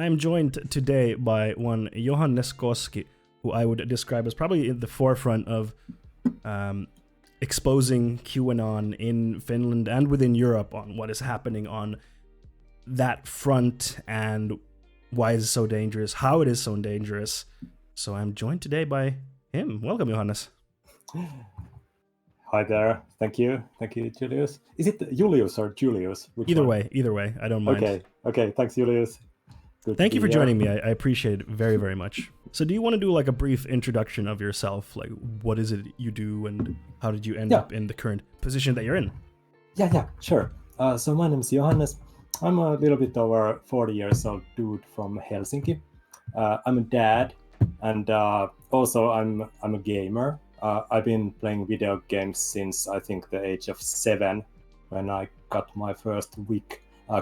I'm joined today by one Johannes Koski, who I would describe as probably in the forefront of exposing QAnon in Finland and within Europe on what is happening on that front and why it's so dangerous, how it is so dangerous. So I'm joined today by him. Welcome, Johannes. Hi there. Thank you, Julius. Is it Julius or Julius? Either way, I don't mind. Okay. Thanks, Julius. Thank you for joining me. I appreciate it very, very much. So do you want to do like a brief introduction of yourself? Like, what is it you do and how did you end up in the current position that you're in? Yeah, sure. So my name is Johannes. I'm a little bit over 40 years old dude from Helsinki. I'm a dad, and also I'm a gamer. I've been playing video games since I think the age of 7, when I got my first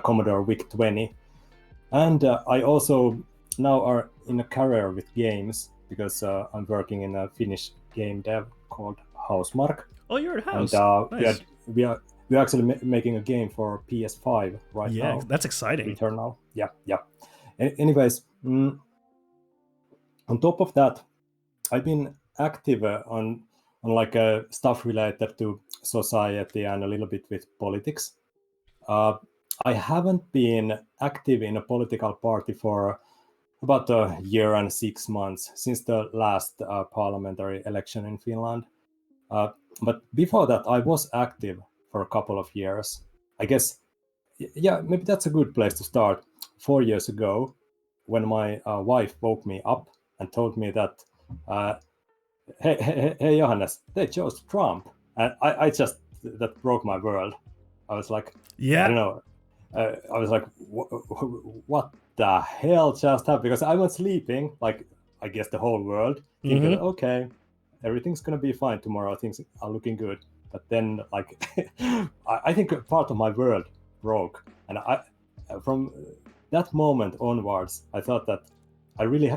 Commodore VIC-20. And I also now are in a career with games because I'm working in a Finnish game dev called Housemark. Oh, you're at House. And nice. we're actually making a game for PS5 right now. Yeah, that's exciting. Eternal. Yeah. Anyways, on top of that, I've been active on like stuff related to society and a little bit with politics. I haven't been active in a political party for about a year and 6 months since the last parliamentary election in Finland. But before that, I was active for a couple of years. I guess, maybe that's a good place to start. 4 years ago, when my wife woke me up and told me that, hey, Johannes, they chose Trump. And I just, that broke my world. I was like, I don't know. I was like, what the hell just happened? Because I was sleeping, like, I guess the whole world, thinking, okay, everything's going to be fine tomorrow. Things are looking good. But then, like, I think part of my world broke. And from that moment onwards, I thought that I really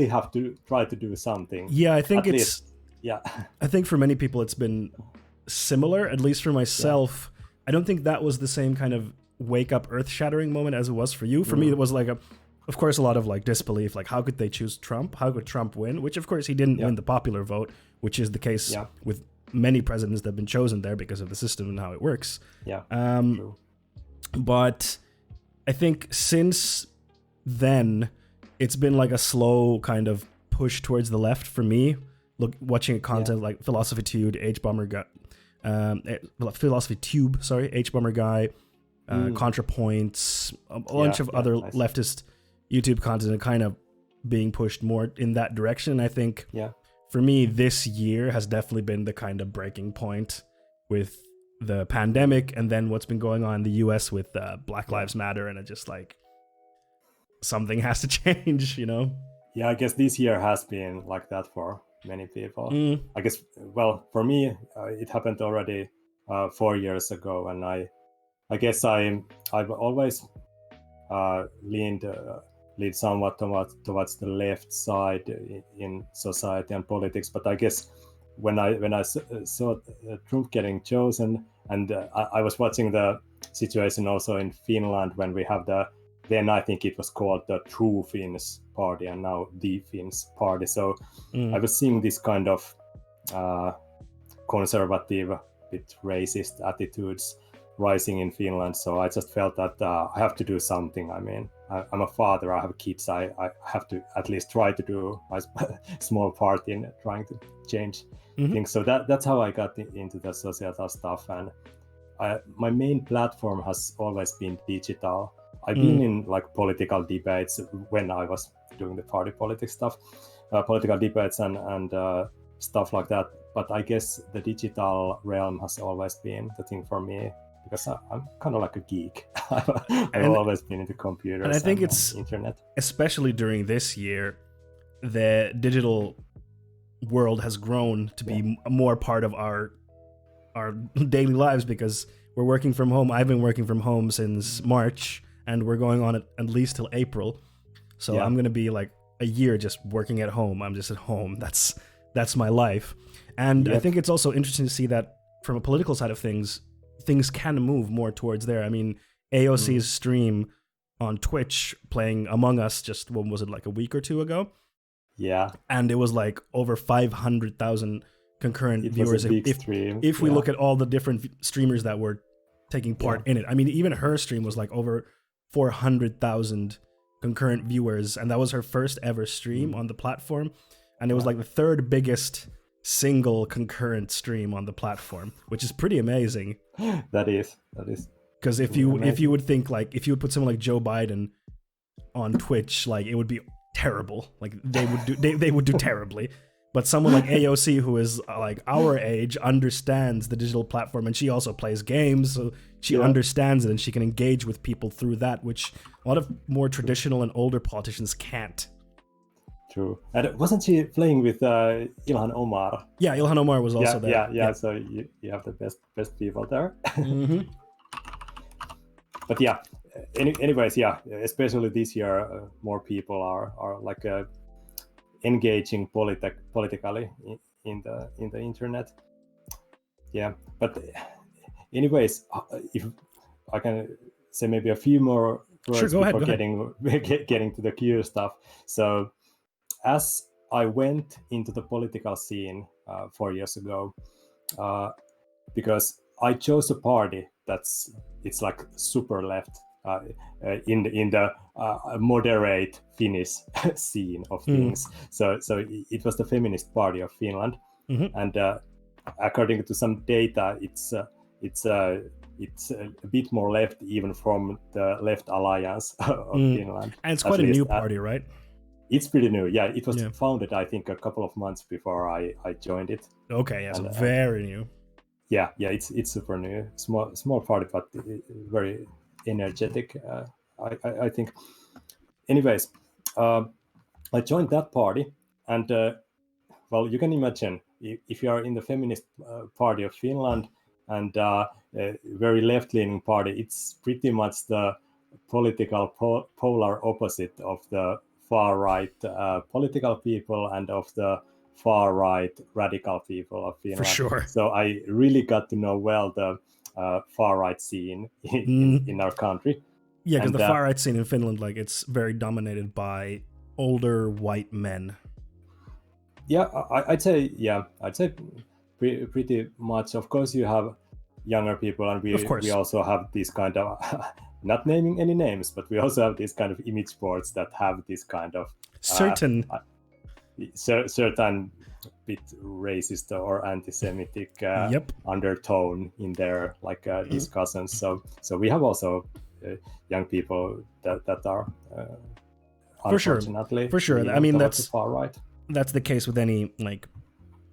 have to try to do something. Yeah, I think I think for many people it's been similar, at least for myself. Yeah. I don't think that was the same kind of wake up earth-shattering moment as it was for you. For me, it was like of course, a lot of like disbelief, like how could they choose Trump? How could Trump win? Which of course he didn't win the popular vote, which is the case with many presidents that have been chosen there because of the system and how it works. Yeah. True. But I think since then, it's been like a slow kind of push towards the left for me. Watching content like Philosophy Tube, H-Bummer guy, Philosophy Tube, H-Bummer guy, ContraPoints, a bunch of other leftist YouTube content, and kind of being pushed more in that direction. I think for me, this year has definitely been the kind of breaking point with the pandemic, and then what's been going on in the US with Black Lives Matter, and it just like something has to change, you know? Yeah, I guess this year has been like that for many people. I guess, well, for me, it happened already 4 years ago, and I guess I've always leaned somewhat towards the left side in society and politics. But I guess when I saw Trump getting chosen, and I was watching the situation also in Finland when we have then I think it was called the True Finns Party, and now the Finns Party. So I was seeing this kind of conservative, bit racist attitudes rising in Finland. So I just felt that I have to do something. I mean, I'm a father, I have kids, I have to at least try to do my small part in trying to change things. So that's how I got into the societal stuff. And my main platform has always been digital. I've been in like political debates when I was doing the party politics stuff, political debates and stuff like that. But I guess the digital realm has always been the thing for me, because I'm kind of like a geek. I've always been into computers and I think it's internet. Especially during this year, the digital world has grown to be more part of our daily lives, because we're working from home. I've been working from home since March, and we're going on at least till April. So I'm going to be like a year just working at home. I'm just at home. That's my life. And I think it's also interesting to see that from a political side of things can move more towards there. I mean, AOC's stream on Twitch playing Among Us just, when was it, like a week or two ago? Yeah. And it was like over 500,000 concurrent It viewers. was a big stream. If we look at all the different streamers that were taking part in it, I mean, even her stream was like over 400,000 concurrent viewers, and that was her first ever stream on the platform, and it was like the third biggest single concurrent stream on the platform, which is pretty amazing. That is because if you would think, like, if you would put someone like Joe Biden on Twitch, like, it would be terrible. Like, they would do terribly. But someone like AOC, who is like our age, understands the digital platform, and she also plays games, so she understands it, and she can engage with people through that, which a lot of more traditional and older politicians can't. True. And wasn't she playing with Ilhan Omar? Yeah, Ilhan Omar was also there. Yeah. So you have the best people there. Mm-hmm. But yeah, anyways, yeah, especially this year, more people are like engaging politically in the internet. Yeah, but anyways, if I can say maybe a few more words before getting to the Q stuff. So as I went into the political scene 4 years ago, because I chose a party it's like super left in the moderate Finnish scene of things. So it was the Feminist Party of Finland, and according to some data, it's a bit more left even from the Left Alliance of Finland. And it's quite a new party, right? It's pretty new. Yeah, it was founded, I think, a couple of months before I joined it. Okay, yeah, so very new. Yeah, it's super new. Small party, but very energetic. I think. Anyways, I joined that party, and well, you can imagine if you are in the Feminist Party of Finland and a very left-leaning party, it's pretty much the political polar opposite of the far-right political people and of the far-right radical people of Finland. For sure. So I really got to know well the far-right scene in our country. Yeah, because the far-right scene in Finland, like, it's very dominated by older white men. Yeah, I'd say pretty much. Of course, you have younger people, and we also have this kind of not naming any names, but we also have these kind of image boards that have this kind of certain bit racist or anti-Semitic undertone in their like discussions. So we have also young people that are unfortunately for sure. I mean, that's far right. That's the case with any like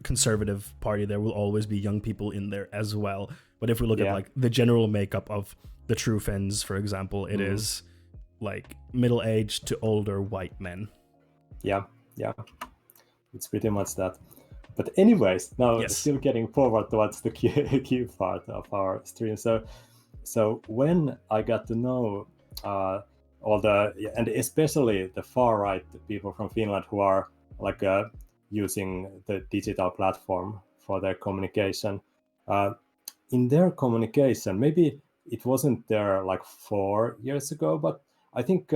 conservative party. There will always be young people in there as well. But if we look at like the general makeup of the True Finns, for example, it is like middle-aged to older white men. Yeah, it's pretty much that. But anyways, now still getting forward towards the Q part of our stream. So when I got to know all the, and especially the far-right people from Finland who are like using the digital platform for their communication, in their communication, maybe it wasn't there like 4 years ago, but I think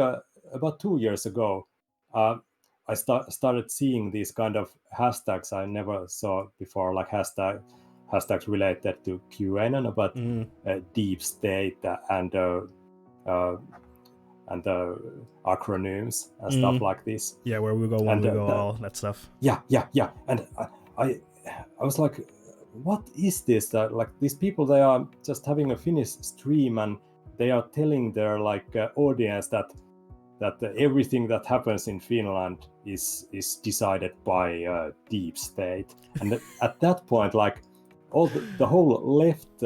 about 2 years ago, I started seeing these kind of hashtags I never saw before, like hashtags related to QAnon, about deep state and acronyms and stuff like this. Yeah, where we go one, we go all, that stuff. Yeah. And I was like, what is this? Like these people, they are just having a Finnish stream and they are telling their like audience that everything that happens in Finland is decided by deep state. And at that point, like all the whole left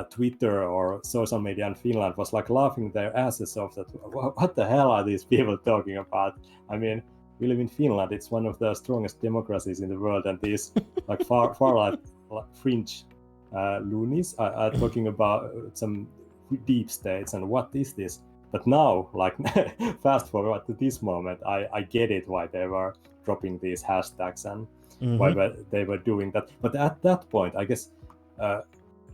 Twitter or social media in Finland was like laughing their asses off. That what the hell are these people talking about? I mean, we live in Finland. It's one of the strongest democracies in the world, and these like far like fringe loonies are talking about some deep states and what is this? But now, like fast forward to this moment, I get it why they were dropping these hashtags and why they were doing that. But at that point, I guess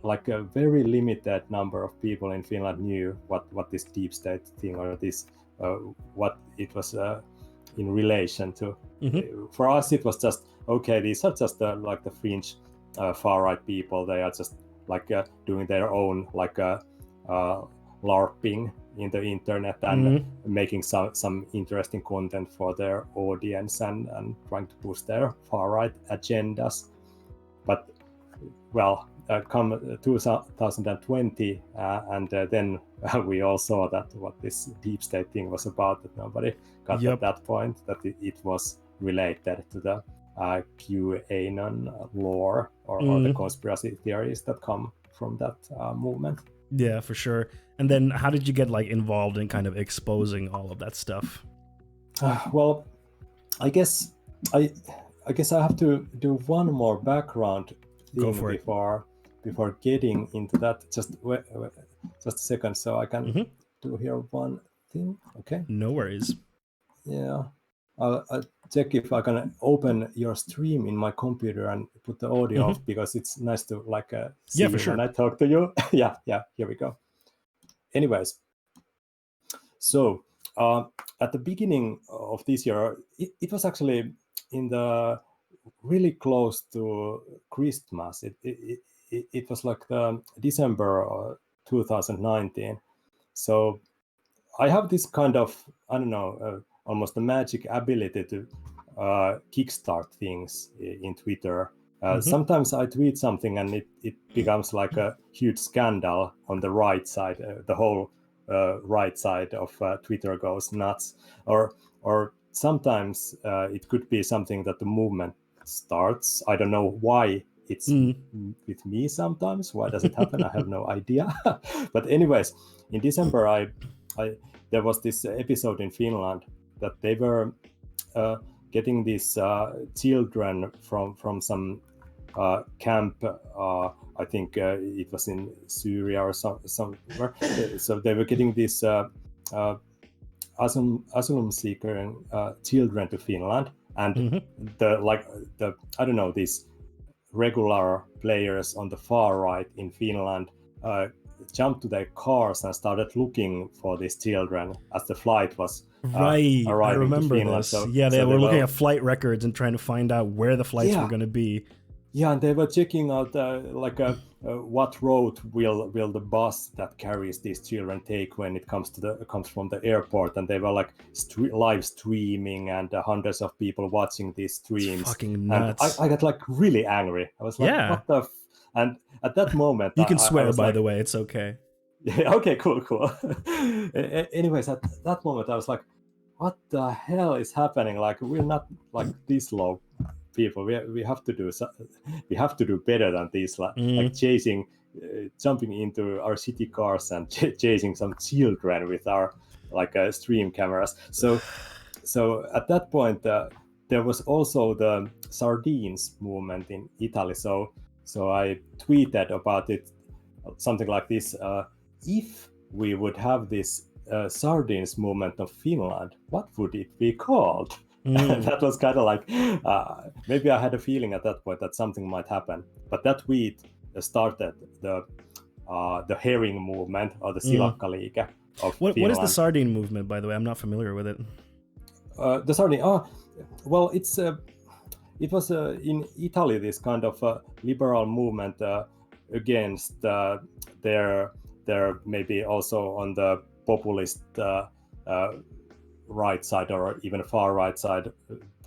like a very limited number of people in Finland knew what this deep state thing or this what it was in relation to. For us, it was just okay. These are just like the fringe far right people. They are just like doing their own like LARPing in the internet and making some interesting content for their audience and trying to push their far right agendas. But well, come 2020, and then we all saw that what this deep state thing was about. That nobody got at that point that it was related to the QAnon lore or the conspiracy theories that come from that movement. Yeah, for sure. And then how did you get like involved in kind of exposing all of that stuff? Well, I guess I have to do one more background thing before getting into that. Just a second, so I can do here one thing. Okay. No worries. Yeah, I'll check if I can open your stream in my computer and put the audio off, because it's nice to like see for sure. when I talk to you. yeah, here we go. Anyways, so at the beginning of this year, it was actually in the really close to Christmas. It was like the December 2019. So I have this kind of, I don't know, almost a magic ability to kickstart things in Twitter. Sometimes I tweet something and it becomes like a huge scandal on the right side. The whole right side of Twitter goes nuts. Or sometimes it could be something that the movement starts. I don't know why it's with me sometimes. Why does it happen? I have no idea. But anyways, in December, there was this episode in Finland that they were getting these children from some camp. I think it was in Syria or somewhere. So they were getting these asylum seeker children to Finland, and the I don't know, these regular players on the far right in Finland jumped to their cars and started looking for these children as the flight was arriving I remember to Finland. this. They were looking at flight records and trying to find out where the flights were going to be. Yeah, and they were checking out what route will the bus that carries these children take when it comes from the airport, and they were like live streaming and hundreds of people watching these streams. It's fucking nuts. And I got like really angry. I was like, what the and at that moment you can swear, by the way, it's okay. Yeah, okay, cool. Anyways, at that moment I was like, what the hell is happening? Like, we're not like these low people. We have to do better than this, like chasing, jumping into our city cars and chasing some children with our like stream cameras. So at that point there was also the sardines movement in Italy. So I tweeted about it, something like this: if we would have this sardines movement of Finland, what would it be called? That was kind of like, maybe I had a feeling at that point that something might happen. But that tweet started the herring movement, or the Silakkaliike of Finland. What is the sardine movement, by the way? I'm not familiar with it. The sardine, well, it was in Italy, this kind of liberal movement against their maybe also on the populist right side or even far right side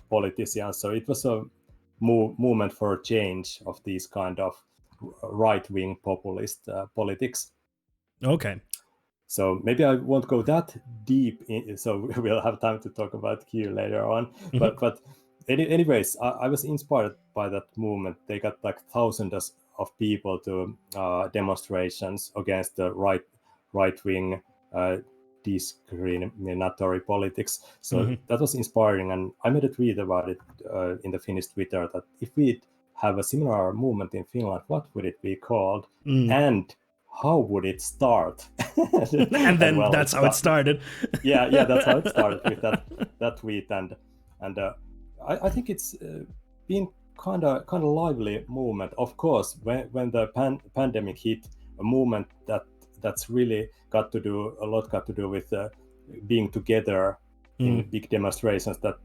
politicians. So it was a movement for a change of these kind of right-wing populist politics. Okay. So maybe I won't go that deep in, so we'll have time to talk about Q later on. But anyways, I was inspired by that movement. They got like thousands of people to demonstrations against the right-wing discriminatory politics. So that was inspiring, and I made a tweet about it in the Finnish Twitter, that if we have a similar movement in Finland, what would it be called, and how would it start? And then that's how it started. yeah, that's how it started with that tweet, and I think it's been kind of lively movement. Of course, when the pandemic hit, a movement that's really got to do with being together in big demonstrations that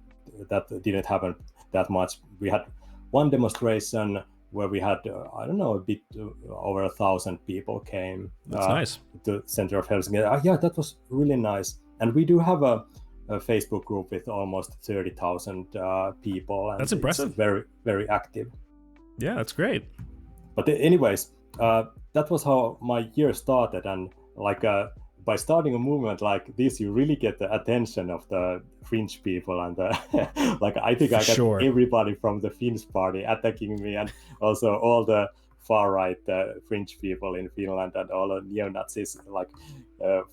didn't happen that much. We had one demonstration where we had I don't know, a bit over 1,000 people came. That's nice. To center of Helsinki. Yeah, that was really nice. And we do have a Facebook group with almost 30,000 people. And that's impressive. It's very, very active. Yeah, that's great. But anyways, that was how my year started. And like by starting a movement like this, you really get the attention of the fringe people. And like I think I got everybody from the Finns party attacking me, and also all the far-right fringe people in Finland and all the neo-Nazis like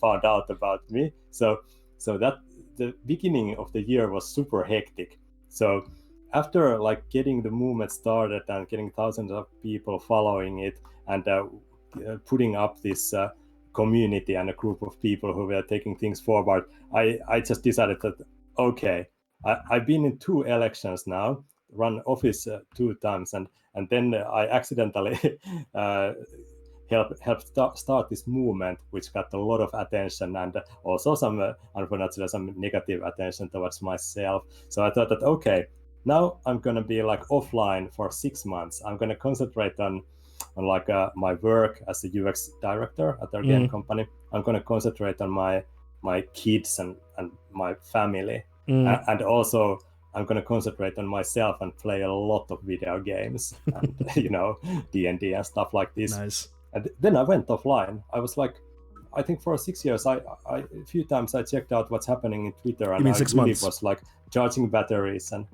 found out about me. So that the beginning of the year was super hectic. So after like getting the movement started and getting thousands of people following it and putting up this community and a group of people who were taking things forward, I just decided that, okay, I've been in 2 elections now, run office 2 times, and then I accidentally helped start this movement, which got a lot of attention and also some, unfortunately, some negative attention towards myself. So I thought that, okay, now I'm going to be like offline for 6 months. I'm going to concentrate on like my work as a UX director at our game company. I'm going to concentrate on my kids and my family. And also I'm going to concentrate on myself and play a lot of video games and, you know, D&D and stuff like this. Nice. And then I went offline. I was like, I think for 6 years, a few times I checked out what's happening in Twitter, and I really was like charging batteries and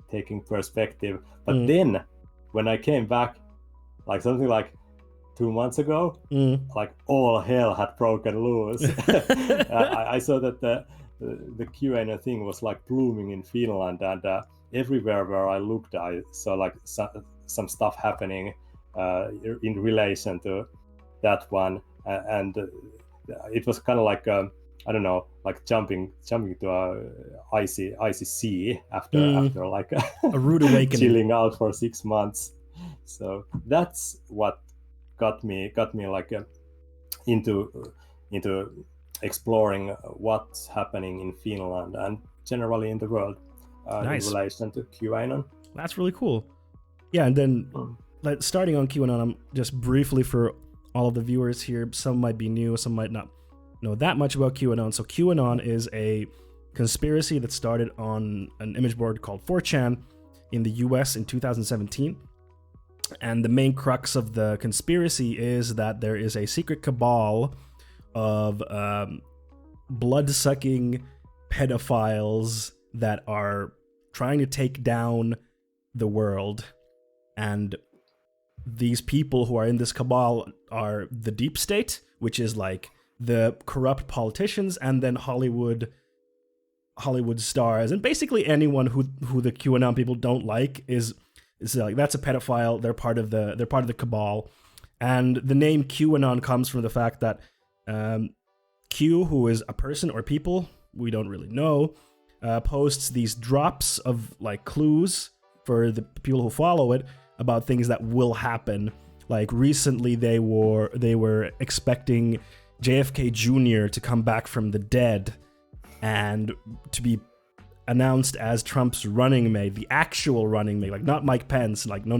taking perspective. But then when I came back, like something like 2 months ago, like all hell had broken loose. I saw that the QAnon thing was like blooming in Finland, and everywhere where I looked, I saw like some stuff happening in relation to that one, and it was kind of like I don't know, like jumping to a icy sea after like a rude awakening, chilling out for 6 months. So that's what got me like into exploring what's happening in Finland and generally in the world nice. In relation to QAnon. That's really cool. Yeah, and then like starting on QAnon, I'm just briefly for all of the viewers here, some might be new, some might not know that much about QAnon. So QAnon is a conspiracy that started on an image board called 4chan in the US in 2017. And the main crux of the conspiracy is that there is a secret cabal of blood-sucking pedophiles that are trying to take down the world. And these people who are in this cabal are the deep state, which is like the corrupt politicians, and then Hollywood stars, and basically anyone who the QAnon people don't like is like, that's a pedophile. They're part of the cabal. And the name QAnon comes from the fact that Q, who is a person or people, we don't really know, posts these drops of like clues for the people who follow it about things that will happen. Like recently they were expecting JFK Jr. to come back from the dead and to be announced as Trump's running mate, the actual running mate, like not Mike Pence, like no.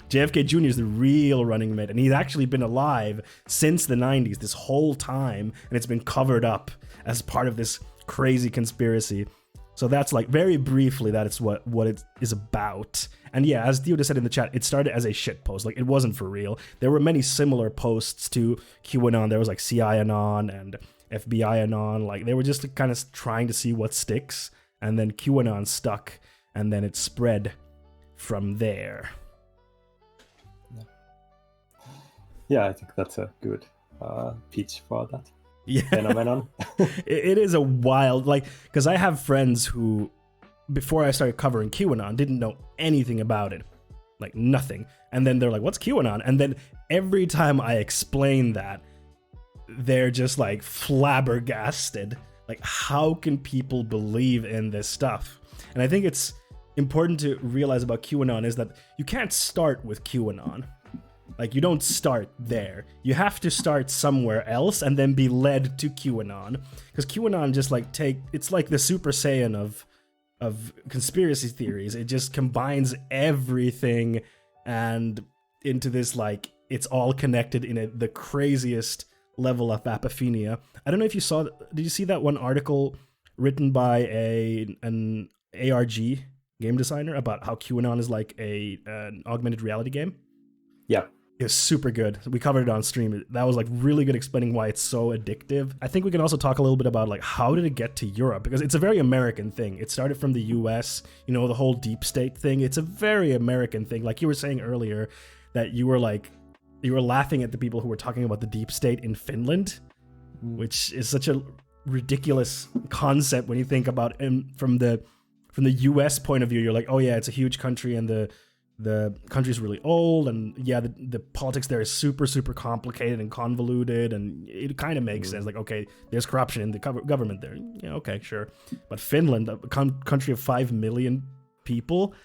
JFK Jr. is the real running mate, and he's actually been alive since the 90s, this whole time, and it's been covered up as part of this crazy conspiracy. So that's like, very briefly, that is what it is about. And yeah, as Theo just said in the chat, it started as a shit post. Like, it wasn't for real. There were many similar posts to QAnon. There was like CIAnon and FBIanon. Like, they were just kind of trying to see what sticks. And then QAnon stuck, and then it spread from there. Yeah, I think that's a good pitch for that. Yeah. Phenomenon. It is a wild, like, because I have friends who, before I started covering QAnon, didn't know anything about it. Like, nothing. And then they're like, what's QAnon? And then every time I explain that, they're just like flabbergasted. Like, how can people believe in this stuff? And I think it's important to realize about QAnon is that you can't start with QAnon. Like, you don't start there. You have to start somewhere else and then be led to QAnon. Because QAnon just like it's like the Super Saiyan of conspiracy theories. It just combines everything and into this, like, it's all connected in the craziest level of apophenia. I don't know if you saw, did you see that one article written by an ARG game designer about how QAnon is like an augmented reality game? Yeah. It was super good. We covered it on stream. That was like really good explaining why it's so addictive. I think we can also talk a little bit about like how did it get to Europe, because it's a very American thing. It started from the US, you know, the whole deep state thing. It's a very American thing. Like you were saying earlier that you were laughing at the people who were talking about the deep state in Finland, which is such a ridiculous concept when you think about it from the US point of view. You're like, oh yeah, it's a huge country and the country's really old, and yeah, the politics there is super, super complicated and convoluted, and it kind of makes sense. Like, okay, there's corruption in the government there. Yeah, okay, sure. But Finland, a country of 5 million people,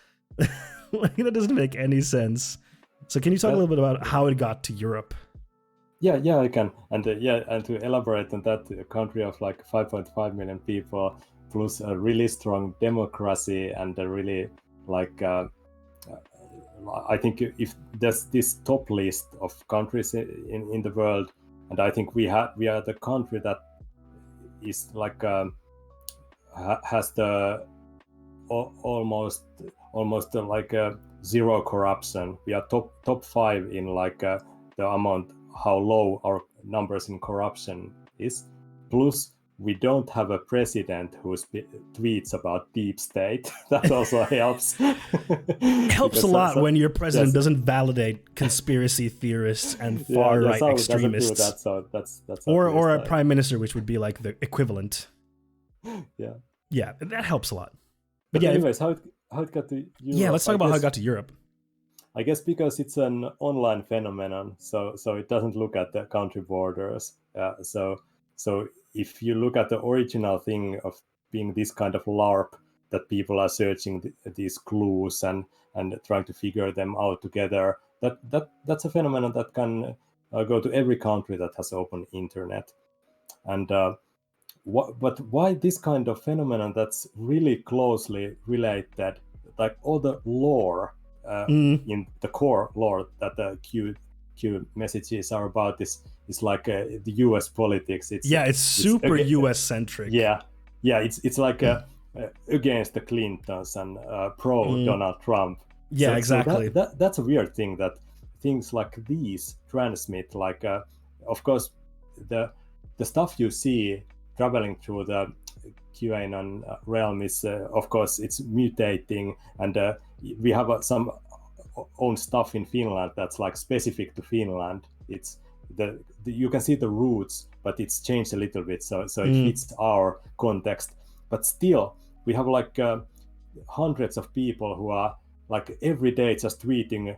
like, that doesn't make any sense. So can you talk a little bit about how it got to Europe? Yeah, I can. And and to elaborate on that, a country of like 5.5 million people, plus a really strong democracy and a really like I think if there's this top list of countries in the world, and I think we are the country that is like has the almost like zero corruption. We are top 5 in like the amount how low our numbers in corruption is. Plus, we don't have a president who tweets about deep state. That also helps. It helps a lot when your president doesn't validate conspiracy theorists and far-right extremists. That's or a prime minister, which would be like the equivalent. Yeah, that helps a lot. But yeah, anyways, how it got to Europe? Yeah, let's talk about how it got to Europe. I guess because it's an online phenomenon, so it doesn't look at the country borders. So if you look at the original thing of being this kind of LARP, that people are searching these clues and trying to figure them out together, that's a phenomenon that can go to every country that has open internet. And but why this kind of phenomenon that's really closely related, like all the lore in the core lore that the Q messages are about is like the US politics. It's super US centric. Yeah, it's like against the Clintons and pro Donald Trump. Yeah, exactly. So that's a weird thing, that things like these transmit. Like, of course, the stuff you see traveling through the QAnon realm is, of course, it's mutating, and we have some own stuff in Finland that's like specific to Finland. It's you can see the roots, but it's changed a little bit, so it fits our context. But still, we have like hundreds of people who are like every day just tweeting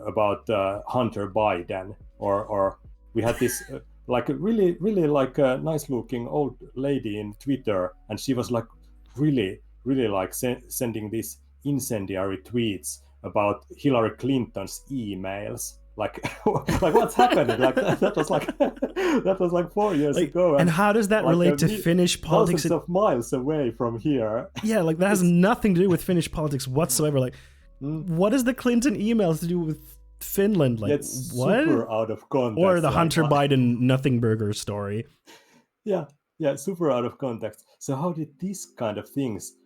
about Hunter Biden, or we had this like a really like a nice looking old lady in Twitter, and she was like really like sending these incendiary tweets about Hillary Clinton's emails. Like what's happening? Like that was like 4 years ago. And how does that relate to Finnish politics? Thousands of miles away from here. Yeah, like that has nothing to do with Finnish politics whatsoever. Like, what does the Clinton emails to do with Finland? Like, it's what? Super out of context. Or the Hunter Biden nothing burger story. Yeah, super out of context. So how did these kind of things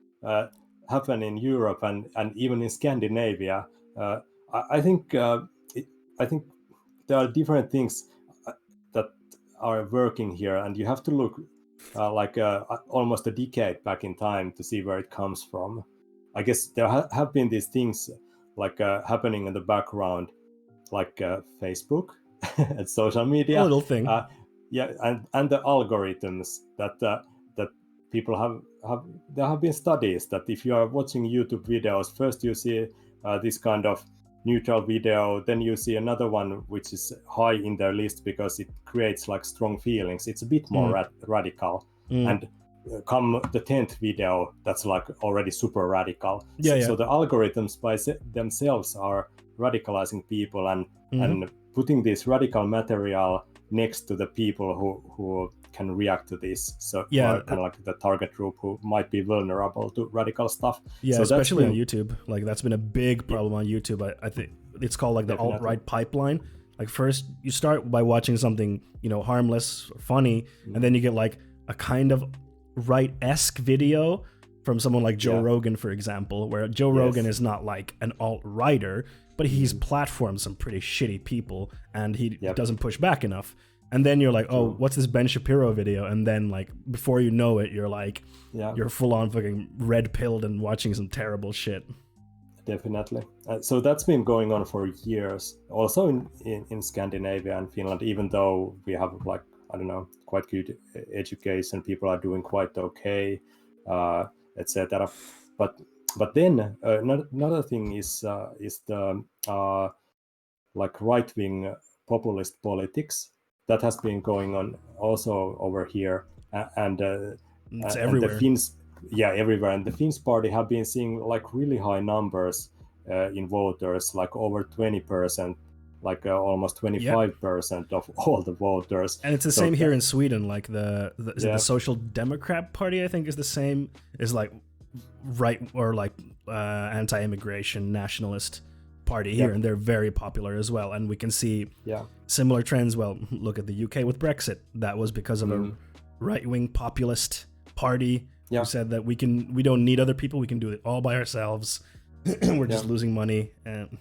happen in Europe and even in Scandinavia? I think there are different things that are working here, and you have to look like almost a decade back in time to see where it comes from. I guess there have been these things like happening in the background, like Facebook and social media. A little thing. And the algorithms that people have. There have been studies that if you are watching YouTube videos, first you see this kind of neutral video, then you see another one which is high in their list because it creates like strong feelings. It's a bit more radical, and come the 10th video that's like already super radical. So the algorithms by themselves are radicalizing people and putting this radical material next to the people who can react to this. So kind of like the target group who might be vulnerable to radical stuff. Yeah, so especially on YouTube. Like that's been a big problem on YouTube. I think it's called like the alt-right pipeline. Like first you start by watching something, you know, harmless or funny, and then you get like a kind of right-esque video from someone like Joe Rogan, for example, where Joe Rogan is not like an alt-righter, but he's platformed some pretty shitty people and he doesn't push back enough. And then you're like, oh, what's this Ben Shapiro video? And then like before you know it, you're like, you're full on fucking red-pilled and watching some terrible shit. Definitely. So that's been going on for years. Also in Scandinavia and Finland, even though we have like, I don't know, quite good education, people are doing quite okay, etc. But then another thing is the like right-wing populist politics that has been going on also over here, and it's everywhere. And the Finns, everywhere, and the Finns party have been seeing like really high numbers in voters, like over 20%, like almost 25% of all the voters. And it's the same here in Sweden. Like the Social Democrat Party, I think, is the same, is like right or like anti-immigration nationalist party here, and they're very popular as well. And we can see similar trends. Well, look at the UK with Brexit. That was because of a right-wing populist party who said that we don't need other people, we can do it all by ourselves. We're just losing money, and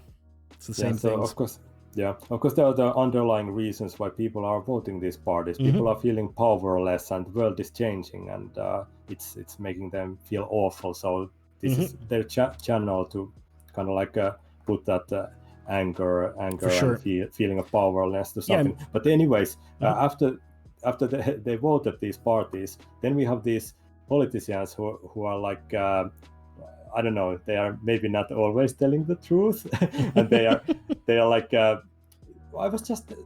it's the same thing. Of course, there are the underlying reasons why people are voting these parties. People are feeling powerless, and the world is changing, and it's making them feel awful. So this is their channel to kind of like put that anger and feeling of powerless to something. But anyways, after they voted these parties, then we have these politicians who are like, I don't know, they are maybe not always telling the truth, and they are like.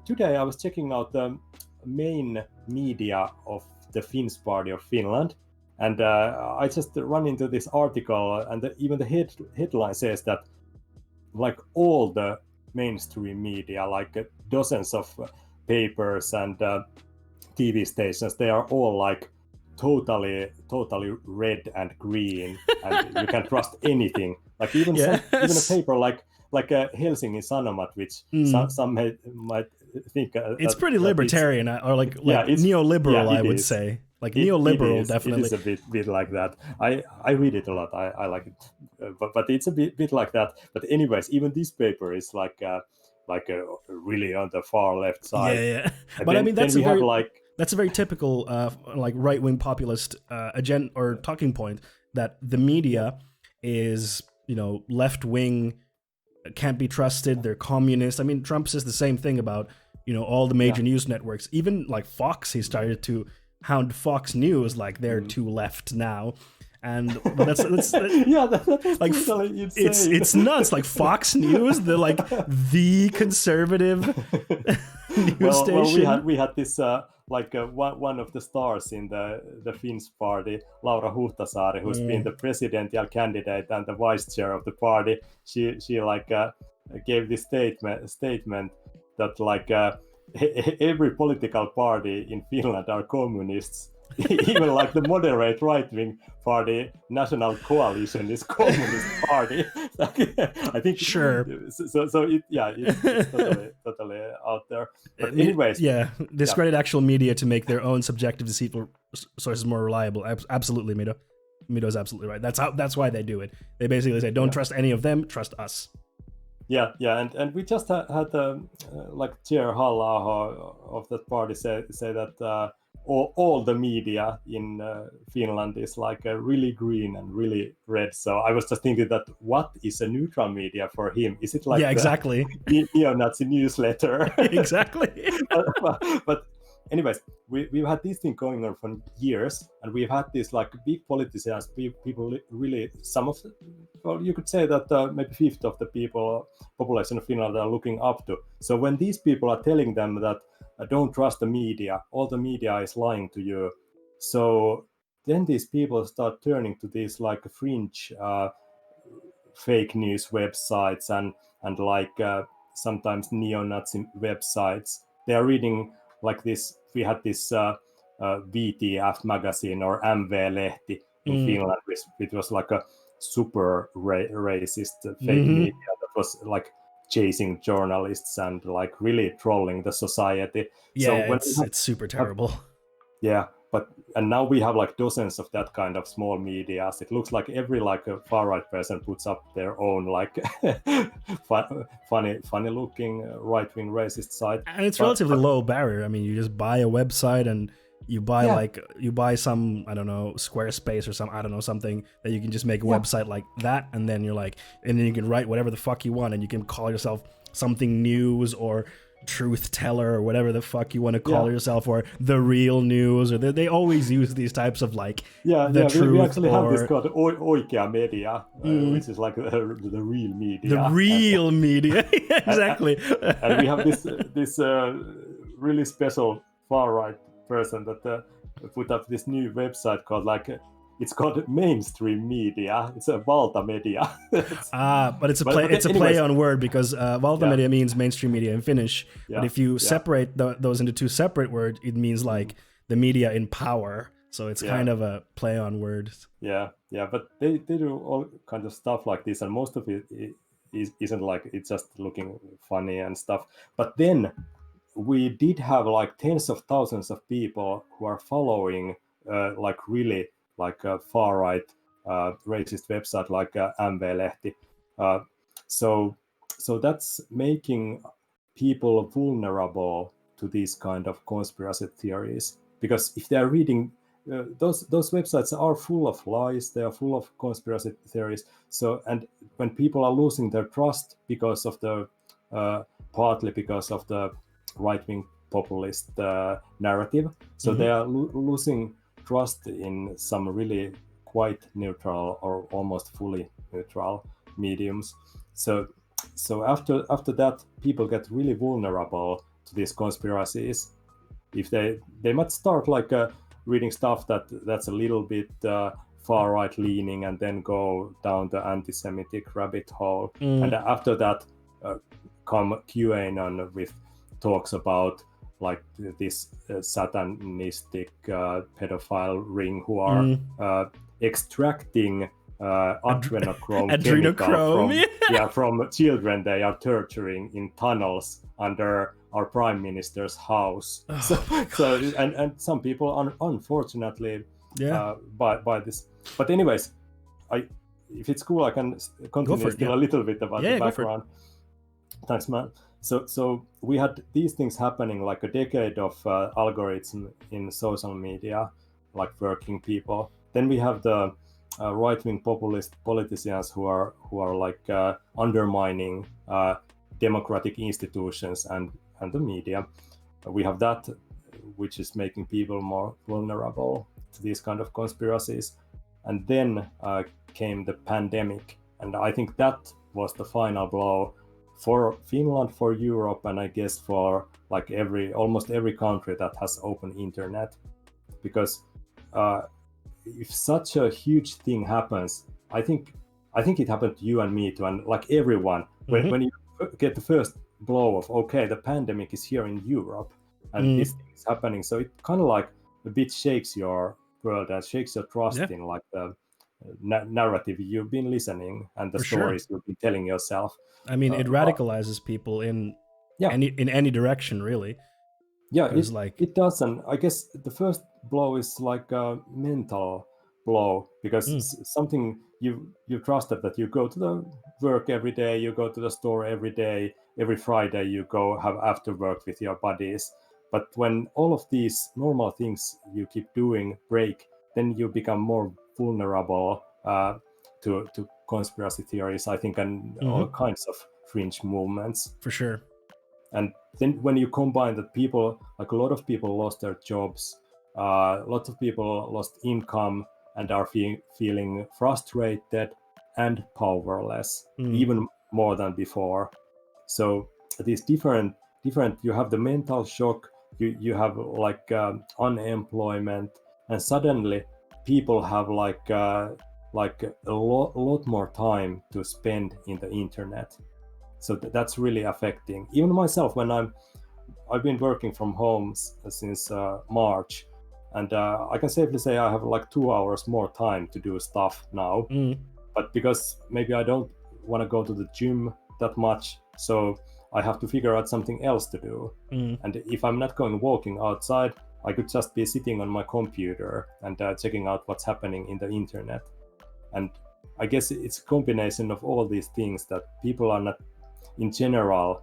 Today I was checking out the main media of the Finns party of Finland, and I just run into this article, and even the headline says that like all the mainstream media, like dozens of papers and TV stations, they are all like totally red and green, and you can trust anything. Like even a paper like Helsingin Sanomat, which some might think it's pretty libertarian, or like neoliberal, I would say. Like neoliberal, definitely. It is a bit like that. I read it a lot. I like it, but it's a bit like that. But anyways, even this paper is like really on the far left side. Yeah. But I mean, that's a very typical like right-wing populist agenda or talking point, that the media is, you know, left-wing, can't be trusted, they're communist. I mean, Trump says the same thing about, you know, all the major news networks. Even like Fox, he started to hound Fox News like they're too left now. And that's like totally insane. It's nuts. Like Fox News, they're like the conservative news station. Well, we had this one of the stars in the Finns party, Laura Huhtasaari, who's been the presidential candidate and the vice chair of the party. She like gave this statement that like every political party in Finland are communists. Even like the moderate right-wing party, National Coalition, is communist party. I think sure. So it's totally out there. But anyways, discredit actual media to make their own subjective, deceitful sources more reliable. Absolutely, Mito. Mito's absolutely right. That's why they do it. They basically say, don't trust any of them, trust us. Yeah, and we just had like Chair Halla-aho of that party say that all the media in Finland is like really green and really red. So I was just thinking that what is a neutral media for him? Is it like exactly neo-Nazi newsletter? Exactly. But anyways, we've had this thing going on for years, and we've had these like big politicians, people really, some of the, well, you could say that maybe fifth of the population of Finland are looking up to. So when these people are telling them that don't trust the media, all the media is lying to you, so then these people start turning to these like fringe fake news websites and like sometimes neo-Nazi websites. They are reading like this. We had this VTF magazine or MV-lehti in Finland, which was like a super racist fake media that was like chasing journalists and like really trolling the society. Yeah, so it's super terrible. And now we have like dozens of that kind of small medias. It looks like every like a far right person puts up their own like funny looking right wing racist site. And it's relatively low barrier. I mean, you just buy a website and you buy some, I don't know, Squarespace or something that you can just make a website like that, and then and then you can write whatever the fuck you want, and you can call yourself something news or truth teller or whatever the fuck you want to call yourself, or the real news, or they always use these types of like the truth. We actually have this called oikea media, which is like the real media. The real media, exactly. And we have this really special far right person that put up this new website called like. It's called mainstream media. It's a valtamedia. But it's a play on word, because valtamedia means mainstream media in Finnish. But if you separate those into two separate words, it means like the media in power. So it's kind of a play on words. Yeah. But they do all kinds of stuff like this, and most of it isn't like it's just looking funny and stuff. But then we did have like tens of thousands of people who are following like really like a far right racist website like MV-lehti. So that's making people vulnerable to these kind of conspiracy theories, because if they're reading those websites are full of lies, they are full of conspiracy theories. So, and when people are losing their trust because of the partly because of the right-wing populist narrative, so they are losing trust in some really quite neutral or almost fully neutral mediums. So after that, people get really vulnerable to these conspiracies. If they might start like reading stuff that's a little bit far right leaning, and then go down the anti-Semitic rabbit hole. And after that, come QAnon with talks about like this satanistic pedophile ring who are extracting adrenochrome from children they are torturing in tunnels under our prime minister's house. And some people unfortunately buy this. But anyways, if it's cool, I can continue still a little bit about the background. Thanks, man. So we had these things happening, like a decade of algorithm in social media, like working people. Then we have the right-wing populist politicians who are like undermining democratic institutions and the media. We have that, which is making people more vulnerable to these kind of conspiracies. And then came the pandemic, and I think that was the final blow for Finland, for Europe, and I guess for like almost every country that has open internet. Because if such a huge thing happens, I think it happened to you and me too, and like everyone. When you get the first blow of, okay, the pandemic is here in Europe, and this thing is happening, so it kind of like a bit shakes your world and shakes your trust in like the narrative you've been listening and the stories you've been telling yourself. I mean, it radicalizes people in any direction, really. Yeah, it does. And I guess the first blow is like a mental blow, because it's something you trusted, that you go to the work every day, you go to the store every day, every Friday you go have after work with your buddies. But when all of these normal things you keep doing break, then you become more vulnerable to conspiracy theories, I think, and all kinds of fringe movements. For sure. And then when you combine that, people, like a lot of people lost their jobs, lots of people lost income and are feeling frustrated and powerless, even more than before. So these different, you have the mental shock, you have like unemployment, and suddenly people have like a lot more time to spend in the internet. So that's really affecting even myself. When I've been working from home since March, and I can safely say I have like 2 hours more time to do stuff now. But because maybe I don't want to go to the gym that much, so I have to figure out something else to do. And if I'm not going walking outside, I could just be sitting on my computer and checking out what's happening in the internet. And I guess it's a combination of all these things that people are not, in general,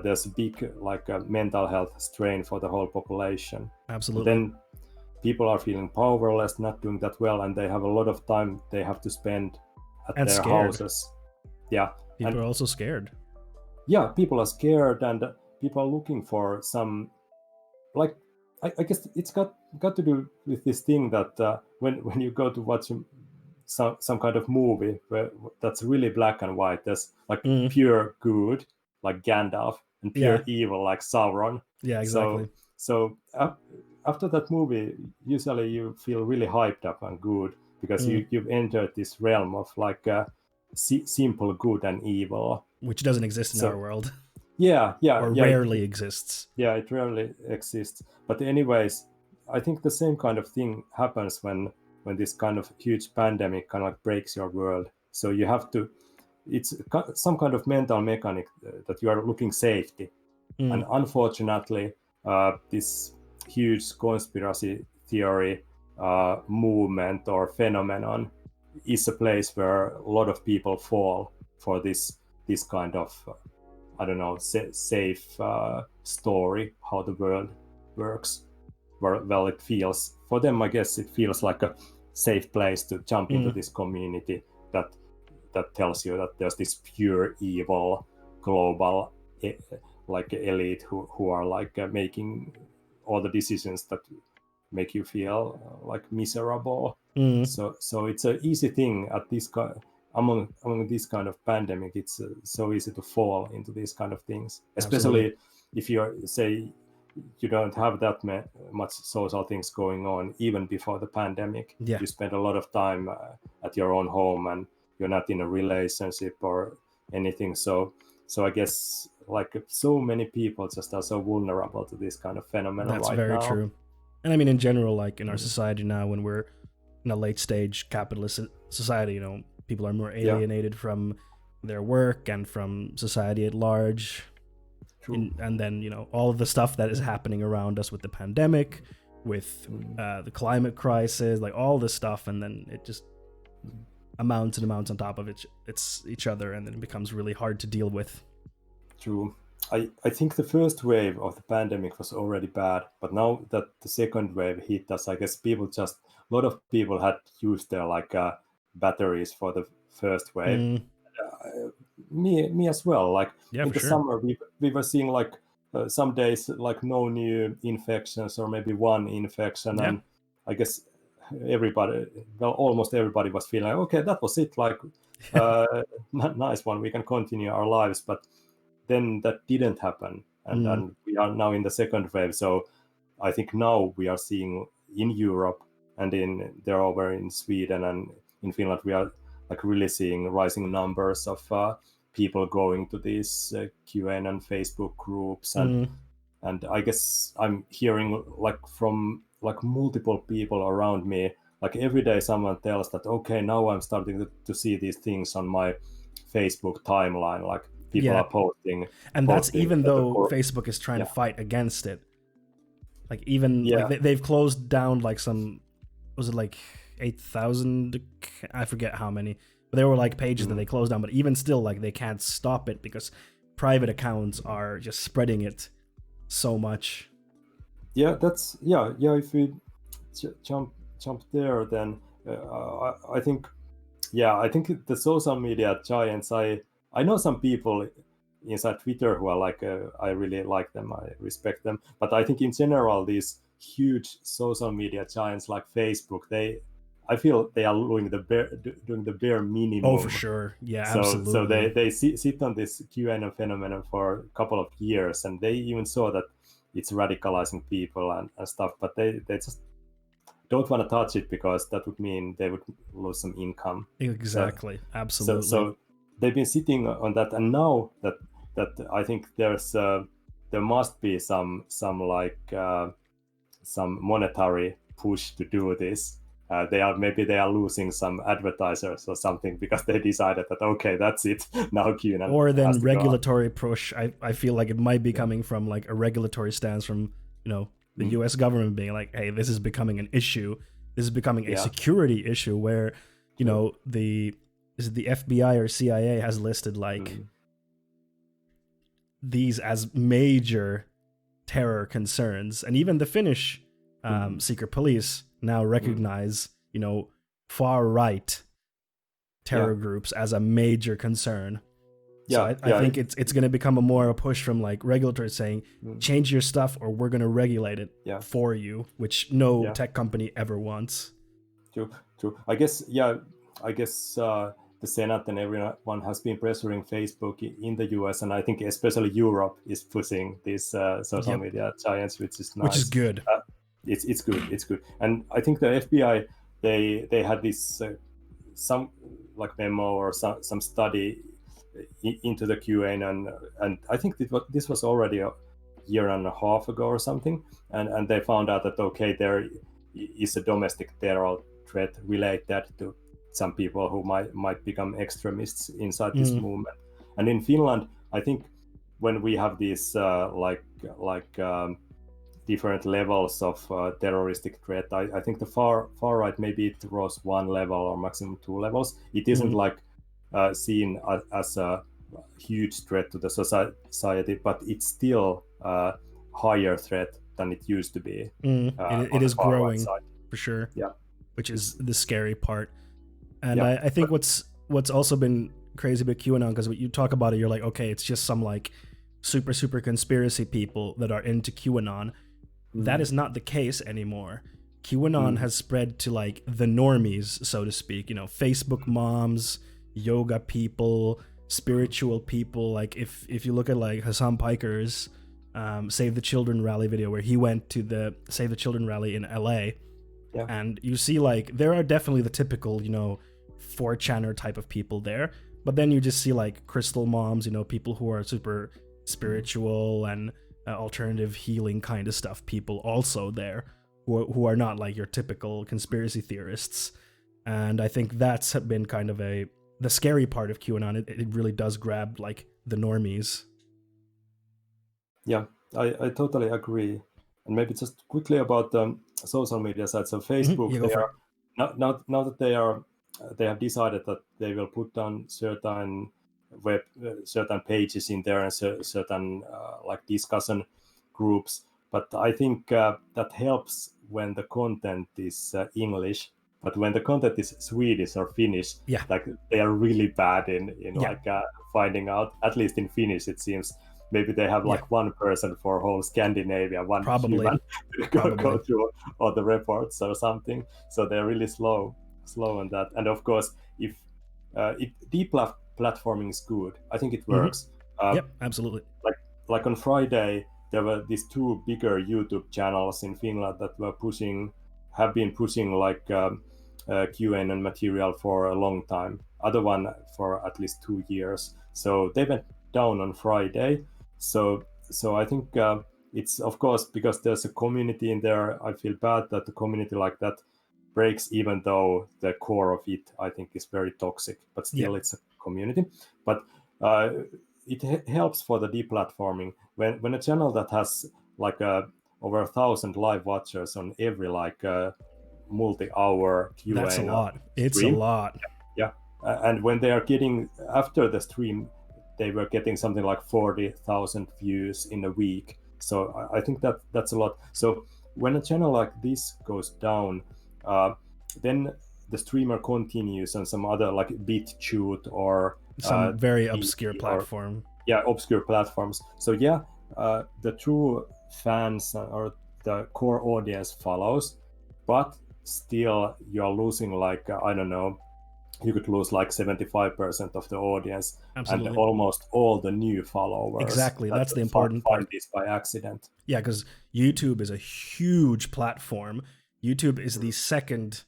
there's a big like mental health strain for the whole population. Absolutely. Then people are feeling powerless, not doing that well, and they have a lot of time they have to spend at And their scared. houses. Yeah. People are also scared. Yeah, people are scared, and people are looking for some, like, I guess it's got to do with this thing that when you go to watch some kind of movie that's really black and white, there's like pure good like Gandalf and pure evil like Sauron. Yeah, exactly. So after that movie, usually you feel really hyped up and good because you've entered this realm of like simple good and evil, which doesn't exist in our world. Or rarely exists. Yeah, it rarely exists. But anyways, I think the same kind of thing happens when this kind of huge pandemic kind of like breaks your world. So you have to, it's some kind of mental mechanic that you are looking safety. And unfortunately, this huge conspiracy theory movement or phenomenon is a place where a lot of people fall for this kind of I don't know, safe story, how the world works. Well, it feels, for them, I guess it feels like a safe place to jump into this community that tells you that there's this pure evil global like elite who are like making all the decisions that make you feel like miserable. So it's an easy thing at this among this kind of pandemic. It's so easy to fall into these kind of things, especially if you say you don't have that much social things going on even before the pandemic. You spend a lot of time at your own home and you're not in a relationship or anything, so I guess like so many people just are so vulnerable to this kind of phenomenon. That's very true. And I mean, in general, like in our society now, when we're in a late stage capitalist society, you know, people are more alienated from their work and from society at large. And then, you know, all of the stuff that is happening around us with the pandemic, with the climate crisis, like all this stuff, and then it just amounts and amounts on top of it's each other, and then it becomes really hard to deal with. True. I think the first wave of the pandemic was already bad, but now that the second wave hit us, I guess a lot of people had used their like batteries for the first wave. Me as well. Like in the summer, we were seeing like some days like no new infections or maybe one infection, and I guess almost everybody was feeling like, okay, that was it. Like nice one, we can continue our lives. But then that didn't happen, and we are now in the second wave. So I think now we are seeing in Europe and they're over in Sweden and in Finland, we are like really seeing rising numbers of people going to these QAnon Facebook groups, and I guess I'm hearing like from like multiple people around me, like every day someone tells that, okay, now I'm starting to see these things on my Facebook timeline, like people are posting. And that's even though Facebook is trying to fight against it. Like even like they've closed down like some, was it like 8,000? I forget how many. But there were like pages that they closed down. But even still, like they can't stop it because private accounts are just spreading it so much. Yeah, that's if we jump there, then I think the social media giants. I know some people inside Twitter who are like I really like them, I respect them, but I think in general these huge social media giants like Facebook, I feel they are doing the bare minimum. Oh, for sure. Yeah, absolutely. So they sit on this QAnon phenomenon for a couple of years, and they even saw that it's radicalizing people and stuff, but they just don't want to touch it because that would mean they would lose some income. Exactly. Absolutely. So they've been sitting on that, and now that I think there must be some monetary push to do this. They are losing some advertisers or something because they decided that okay, that's it now. QAnon or then regulatory push. I feel like it might be coming from like a regulatory stance from the U.S. government being like, hey, this is becoming an issue. This is becoming a security issue where the FBI or CIA has listed like these as major terror concerns, and even the Finnish secret police now recognize far right terror groups as a major concern. So I think it's going to become a push from like regulators saying, change your stuff or we're going to regulate it for you, which no tech company ever wants. True. I guess the Senate and everyone has been pressuring Facebook in the US, and I think especially Europe is pushing these social media giants, which is nice. Which is good. It's good. And I think the FBI, they had this some like memo or some study into the QAnon, and I think this was already a year and a half ago or something, and they found out that okay, there is a domestic terror threat related to some people who might become extremists inside this movement. And in Finland, I think when we have these different levels of terroristic threat, I think the far right, maybe it rose one level or maximum two levels. It isn't like seen as a huge threat to the society, but it's still a higher threat than it used to be. It is growing for sure. Yeah, which is the scary part. And I think what's also been crazy about QAnon, because when you talk about it, you're like, okay, it's just some like super conspiracy people that are into QAnon. That is not the case anymore. QAnon has spread to like the normies, so to speak. Facebook moms, yoga people, spiritual people. Like if you look at like Hassan Piker's Save the Children rally video, where he went to the Save the Children rally in LA, and you see like there are definitely the typical 4chaner type of people there, but then you just see like crystal moms, people who are super spiritual and alternative healing kind of stuff people also there who are not like your typical conspiracy theorists. And I think that's been kind of the scary part of QAnon. It really does grab like the normies. Yeah, I totally agree. And maybe just quickly about the social media side. So Facebook, they are now that they have decided that they will put down certain certain pages in there and certain like discussion groups. But I think that helps when the content is English. But when the content is Swedish or Finnish, like they are really bad in like finding out. At least in Finnish, it seems. Maybe they have like one person for whole Scandinavia, one human to go through all the reports or something. So they're really slow on that. And of course, if deplatforming is good, I think it works. Absolutely. Like on Friday, there were these two bigger YouTube channels in Finland that have been pushing like QAnon material for a long time. Other one for at least 2 years. So they went down on Friday. So I think it's, of course, because there's a community in there. I feel bad that the community like that breaks, even though the core of it, I think, is very toxic. But still, it's a community. But it helps for the deplatforming. When a channel that has like over 1,000 live watchers on every like multi-hour Q&A. That's a lot. It's a lot. Yeah. And when they are getting, after the stream, they were getting something like 40,000 views in a week. So I think that's a lot. So when a channel like this goes down, then the streamer continues on some other like BitChute or some very obscure platform. Obscure platforms. So the true fans or the core audience follows, but still you're losing like I don't know, you could lose like 75% of the audience. Absolutely. And almost all the new followers. Exactly, that's the important part. Find this by accident. Yeah, because YouTube is a huge platform, YouTube is the second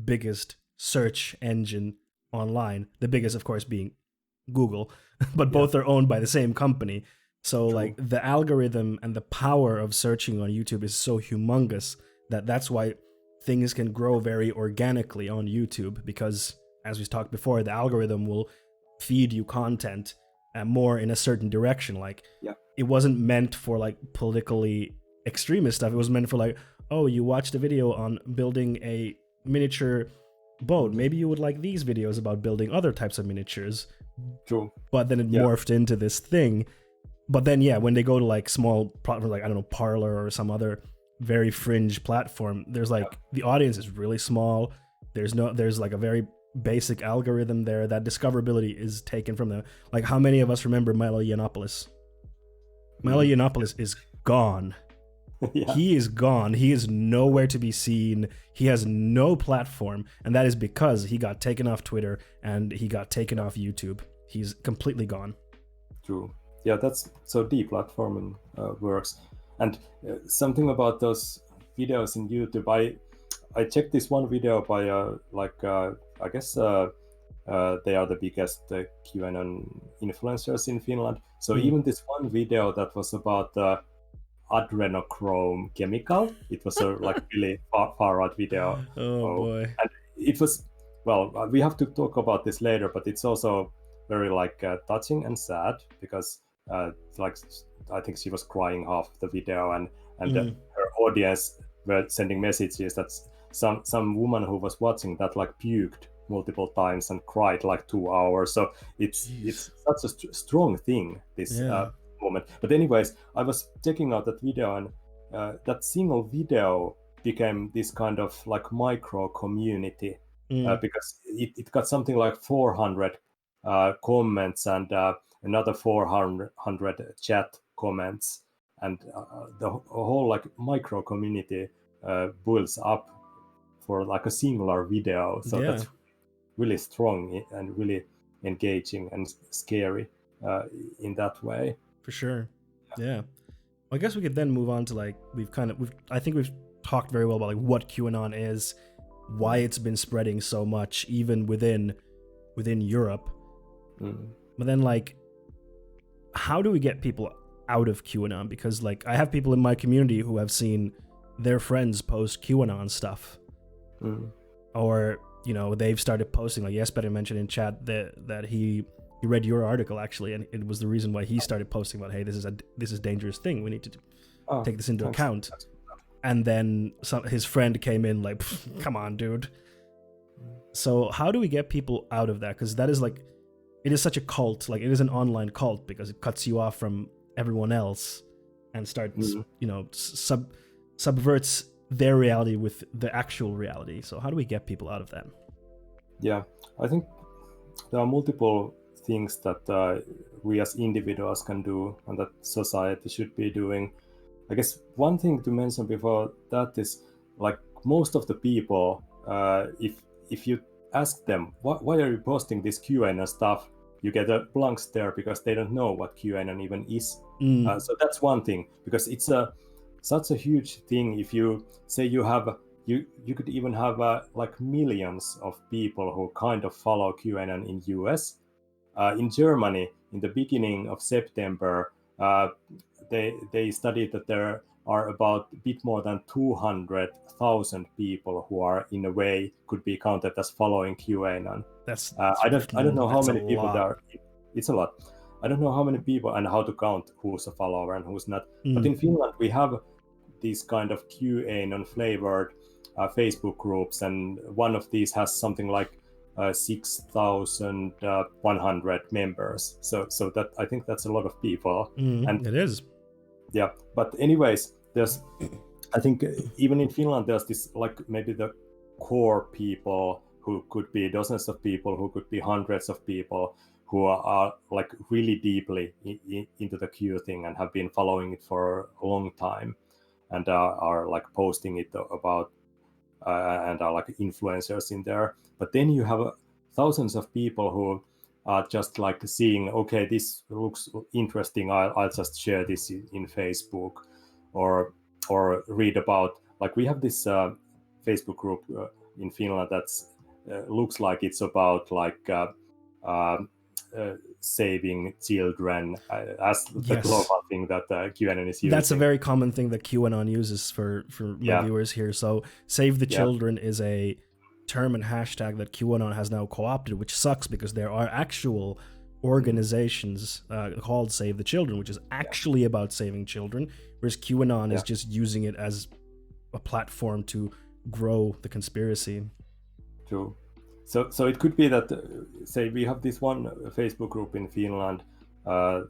biggest search engine online. The biggest, of course, being Google, but both are owned by the same company. So like the algorithm and the power of searching on YouTube is so humongous that's why things can grow very organically on YouTube, because as we talked before, the algorithm will feed you content more in a certain direction. Like it wasn't meant for like politically extremist stuff. It was meant for like, oh, you watched a video on building a miniature boat. Maybe you would like these videos about building other types of miniatures. True. But then it morphed into this thing. But then, when they go to like small platforms, like, I don't know, Parler or some other very fringe platform, there's like the audience is really small. There's like a very basic algorithm there. That discoverability is taken from them. Like, how many of us remember Milo Yiannopoulos? Milo Yiannopoulos is gone. He is gone. He is nowhere to be seen. He has no platform, and that is because he got taken off Twitter and he got taken off YouTube. He's completely gone. True. Yeah, that's so deplatforming works. And something about those videos in YouTube, I checked this one video by I guess they are the biggest QAnon influencers in Finland. So even this one video that was about adrenochrome chemical, it was a like really far out video. Oh boy! And it was, well, we have to talk about this later, but it's also very like touching and sad, because like I think she was crying half the video, and her audience were sending messages that some woman who was watching that like puked multiple times and cried like 2 hours. So it's such a strong thing, this moment. But anyways, I was checking out that video, and that single video became this kind of like micro community, because it got something like 400 comments and another 400 chat comments, and the whole like micro community builds up for like a singular video. So that's really strong and really engaging and scary in that way. For sure. Yeah. Well, I guess we could then move on to like I think we've talked very well about like what QAnon is, why it's been spreading so much even within Europe. But then like, how do we get people out of QAnon? Because like I have people in my community who have seen their friends post QAnon stuff, or they've started posting, like Jesper mentioned in chat that he read your article actually, and it was the reason why he started posting about, hey, this is a dangerous thing, we need to take this into account. And then his friend came in like, come on, dude. So how do we get people out of that? Because that is like, it is such a cult, like it is an online cult, because it cuts you off from everyone else and starts subverts their reality with the actual reality. So how do we get people out of that? Yeah, I think there are multiple things that we as individuals can do and that society should be doing. I guess one thing to mention before that is, like, most of the people, if you ask them why are you posting this QAnon stuff, you get a blank stare, because they don't know what QAnon even is. So that's one thing, because it's such a huge thing. If you say you could even have like millions of people who kind of follow QAnon in US. In Germany, in the beginning of September, they studied that there are about a bit more than 200,000 people who are in a way could be counted as following QAnon. That's I don't know how many people there are. It's a lot. I don't know how many people and how to count who's a follower and who's not. But in Finland, we have these kind of QAnon flavored Facebook groups, and one of these has something like 6,100 members. So that, I think that's a lot of people. And it is. Yeah, but anyways, there's, I think even in Finland, there's this like maybe the core people who could be dozens of people, who could be hundreds of people, who are like really deeply into the Q thing and have been following it for a long time, and are like posting it about and are like influencers in there. But then you have thousands of people who are just like seeing, okay, this looks interesting, I'll just share this in Facebook, or read about, like we have this Facebook group in Finland that's looks like it's about like saving children as the global thing that QAnon is using. That's a very common thing that QAnon uses for my viewers here. So Save the Children is a term and hashtag that QAnon has now co-opted, which sucks because there are actual organizations called Save the Children, which is actually about saving children, whereas QAnon is just using it as a platform to grow the conspiracy. True. So it could be that, say, we have this one Facebook group in Finland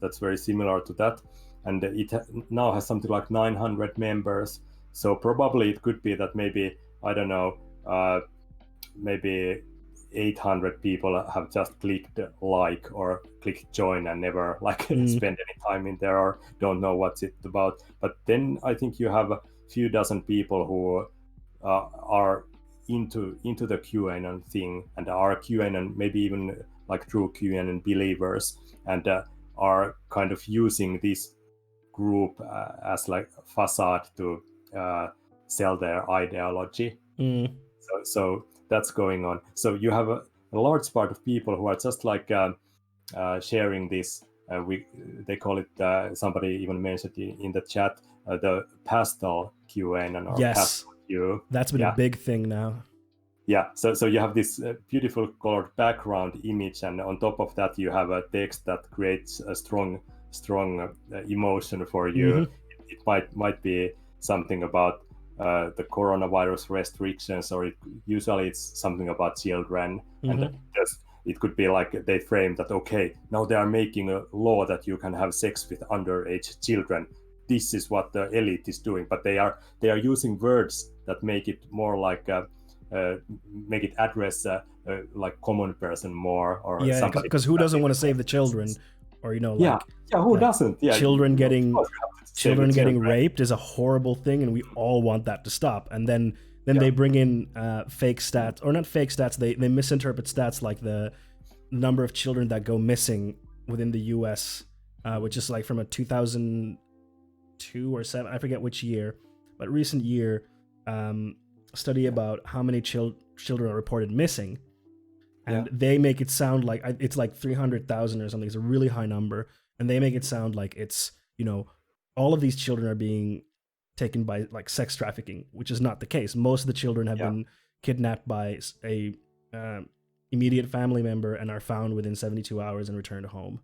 that's very similar to that, and it now has something like 900 members. So probably it could be that maybe, I don't know, maybe 800 people have just clicked like or clicked join and never like spend any time in there or don't know what's it about. But then I think you have a few dozen people who are into the QAnon thing and are QAnon, maybe even like true QAnon believers, and are kind of using this group as like a facade to sell their ideology. So that's going on. So you have a large part of people who are just like sharing this. They call it, somebody even mentioned in the chat, the pastel QAnon or pastel Q. That's been a big thing now. Yeah, so you have this beautiful colored background image, and on top of that you have a text that creates a strong emotion for you. It might be something about the coronavirus restrictions, or usually it's something about children, and it could be like they frame that, okay, now they are making a law that you can have sex with underage children. This is what the elite is doing, but they are using words that make it more like make it address like common person more, or somebody. Because who doesn't want to save the children, or like who doesn't? Children getting raped is a horrible thing, and we all want that to stop. And then they bring in fake stats, or not fake stats. They misinterpret stats like the number of children that go missing within the U.S., which is like from a 2002 or 7, I forget which year, but recent year. Study about how many children are reported missing, and they make it sound like it's like 300,000 or something. It's a really high number, and they make it sound like it's, all of these children are being taken by like sex trafficking, which is not the case. Most of the children have been kidnapped by a immediate family member and are found within 72 hours and returned home.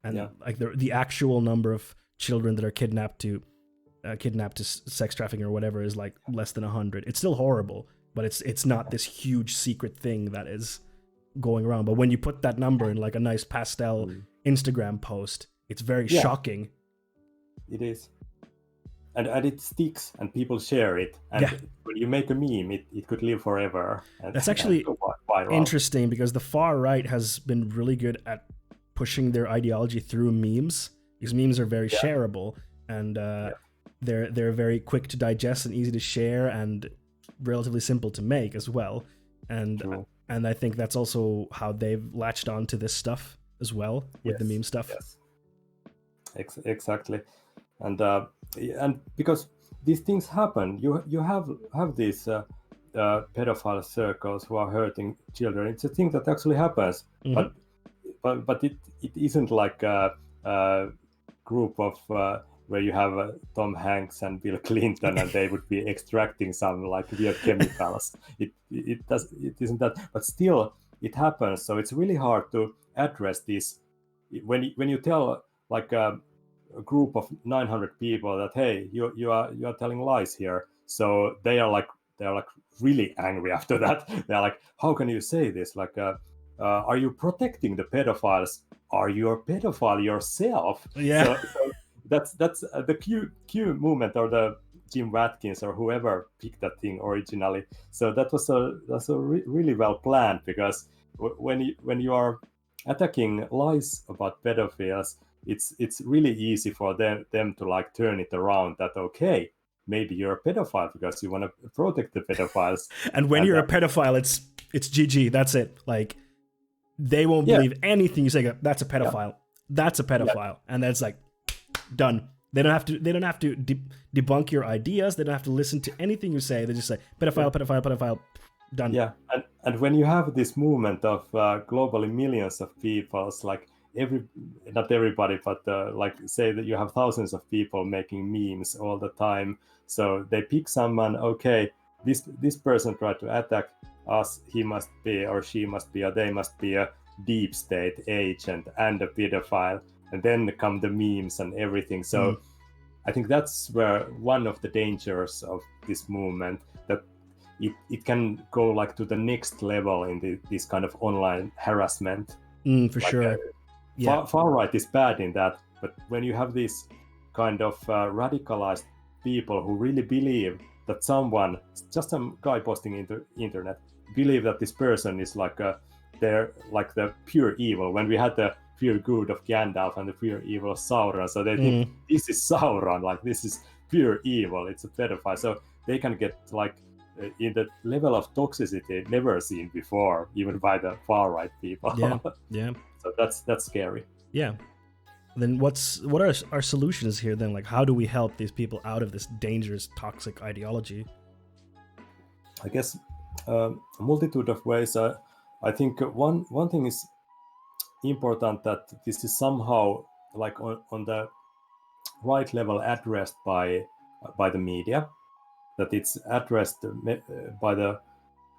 And like the actual number of children that are kidnapped to sex trafficking or whatever is like less than 100. It's still horrible, but it's not this huge secret thing that is going around. But when you put that number in like a nice pastel Instagram post, it's very shocking. It is, and it sticks, and people share it. And when you make a meme, it could live forever. That's actually interesting, because the far right has been really good at pushing their ideology through memes. These memes are very shareable, and they're very quick to digest and easy to share, and relatively simple to make as well. And I think that's also how they've latched on to this stuff as well, with the meme stuff. Exactly. And because these things happen, you have these pedophile circles who are hurting children. It's a thing that actually happens, but it isn't like a group of where you have Tom Hanks and Bill Clinton and they would be extracting some like weird chemicals. It isn't that, but still it happens. So it's really hard to address this when you tell like a group of 900 people that, hey, you are telling lies here. So they're like really angry after that. They're like, how can you say this? Like, are you protecting the pedophiles? Are you a pedophile yourself? Yeah. So that's the Q movement, or the Jim Watkins or whoever picked that thing originally. So that's a really well planned, because when you are attacking lies about pedophiles, it's really easy for them to like turn it around, that okay, maybe you're a pedophile because you want to protect the pedophiles. And when you're a pedophile, it's GG. That's it. Like, they won't believe anything you say. That's a pedophile. That's a pedophile. And that's like done. They don't have to debunk your ideas. They don't have to listen to anything you say. They just say pedophile, pedophile, pedophile. Done. Yeah, and when you have this movement of globally millions of people, it's like not everybody, but like say that you have thousands of people making memes all the time. So they pick someone. Okay, this person tried to attack us. He must be, or she must be, or they must be a deep state agent and a pedophile. And then come the memes and everything. So I think that's where one of the dangers of this movement, that it can go like to the next level in this kind of online harassment. For sure. Far right is bad in that, but when you have these kind of radicalized people who really believe that someone, just some guy posting into internet, believe that this person is like they're like the pure evil. When we had the pure good of Gandalf and the pure evil of Sauron, so they think this is Sauron, like this is pure evil, it's a pedophile. So they can get like in the level of toxicity never seen before, even by the far right people. Yeah. So that's scary. Yeah. Then what are our solutions here then? Like, how do we help these people out of this dangerous, toxic ideology? I guess a multitude of ways. I think one thing is important, that this is somehow like on the right level addressed by the media, that it's addressed by the.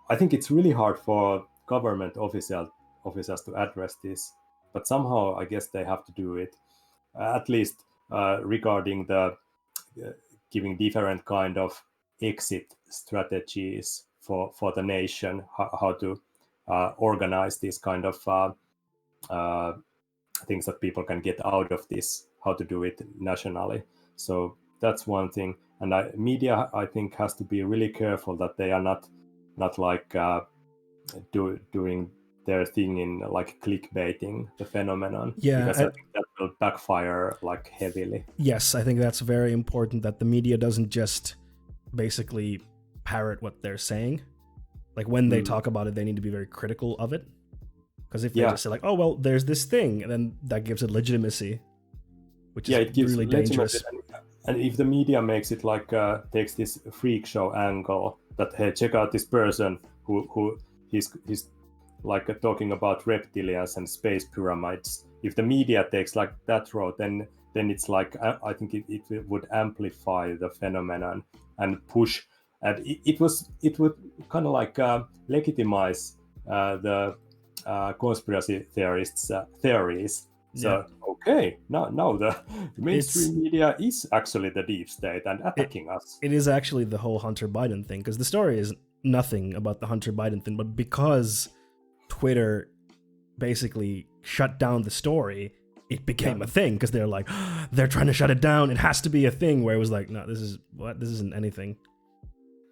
I think it's really hard for government officers to address this, but somehow I guess they have to do it, at least regarding the giving different kind of exit strategies for the nation, how to organize these kind of things that people can get out of this, how to do it nationally. So that's one thing. And media, I think, has to be really careful that they are not like doing their thing in like clickbaiting the phenomenon. Yeah, because I think that will backfire like heavily. Yes, I think that's very important, that the media doesn't just basically parrot what they're saying. Like when they talk about it, they need to be very critical of it. Because if they just say like, oh, well, there's this thing, and then that gives it legitimacy, which is it gives really dangerous. And if the media makes it like takes this freak show angle, that hey, check out this person who he's like talking about reptilians and space pyramids. If the media takes like that road, then it's like I think it would amplify the phenomenon and push, and it would kind of like legitimize the conspiracy theorists' theories. So okay, now the mainstream media is actually the deep state and attacking us. It is actually the whole Hunter Biden thing, because the story is nothing about the Hunter Biden thing, but because Twitter basically shut down the story, it became a thing, because they're like, they're trying to shut it down, it has to be a thing, where it was like, no, this isn't anything.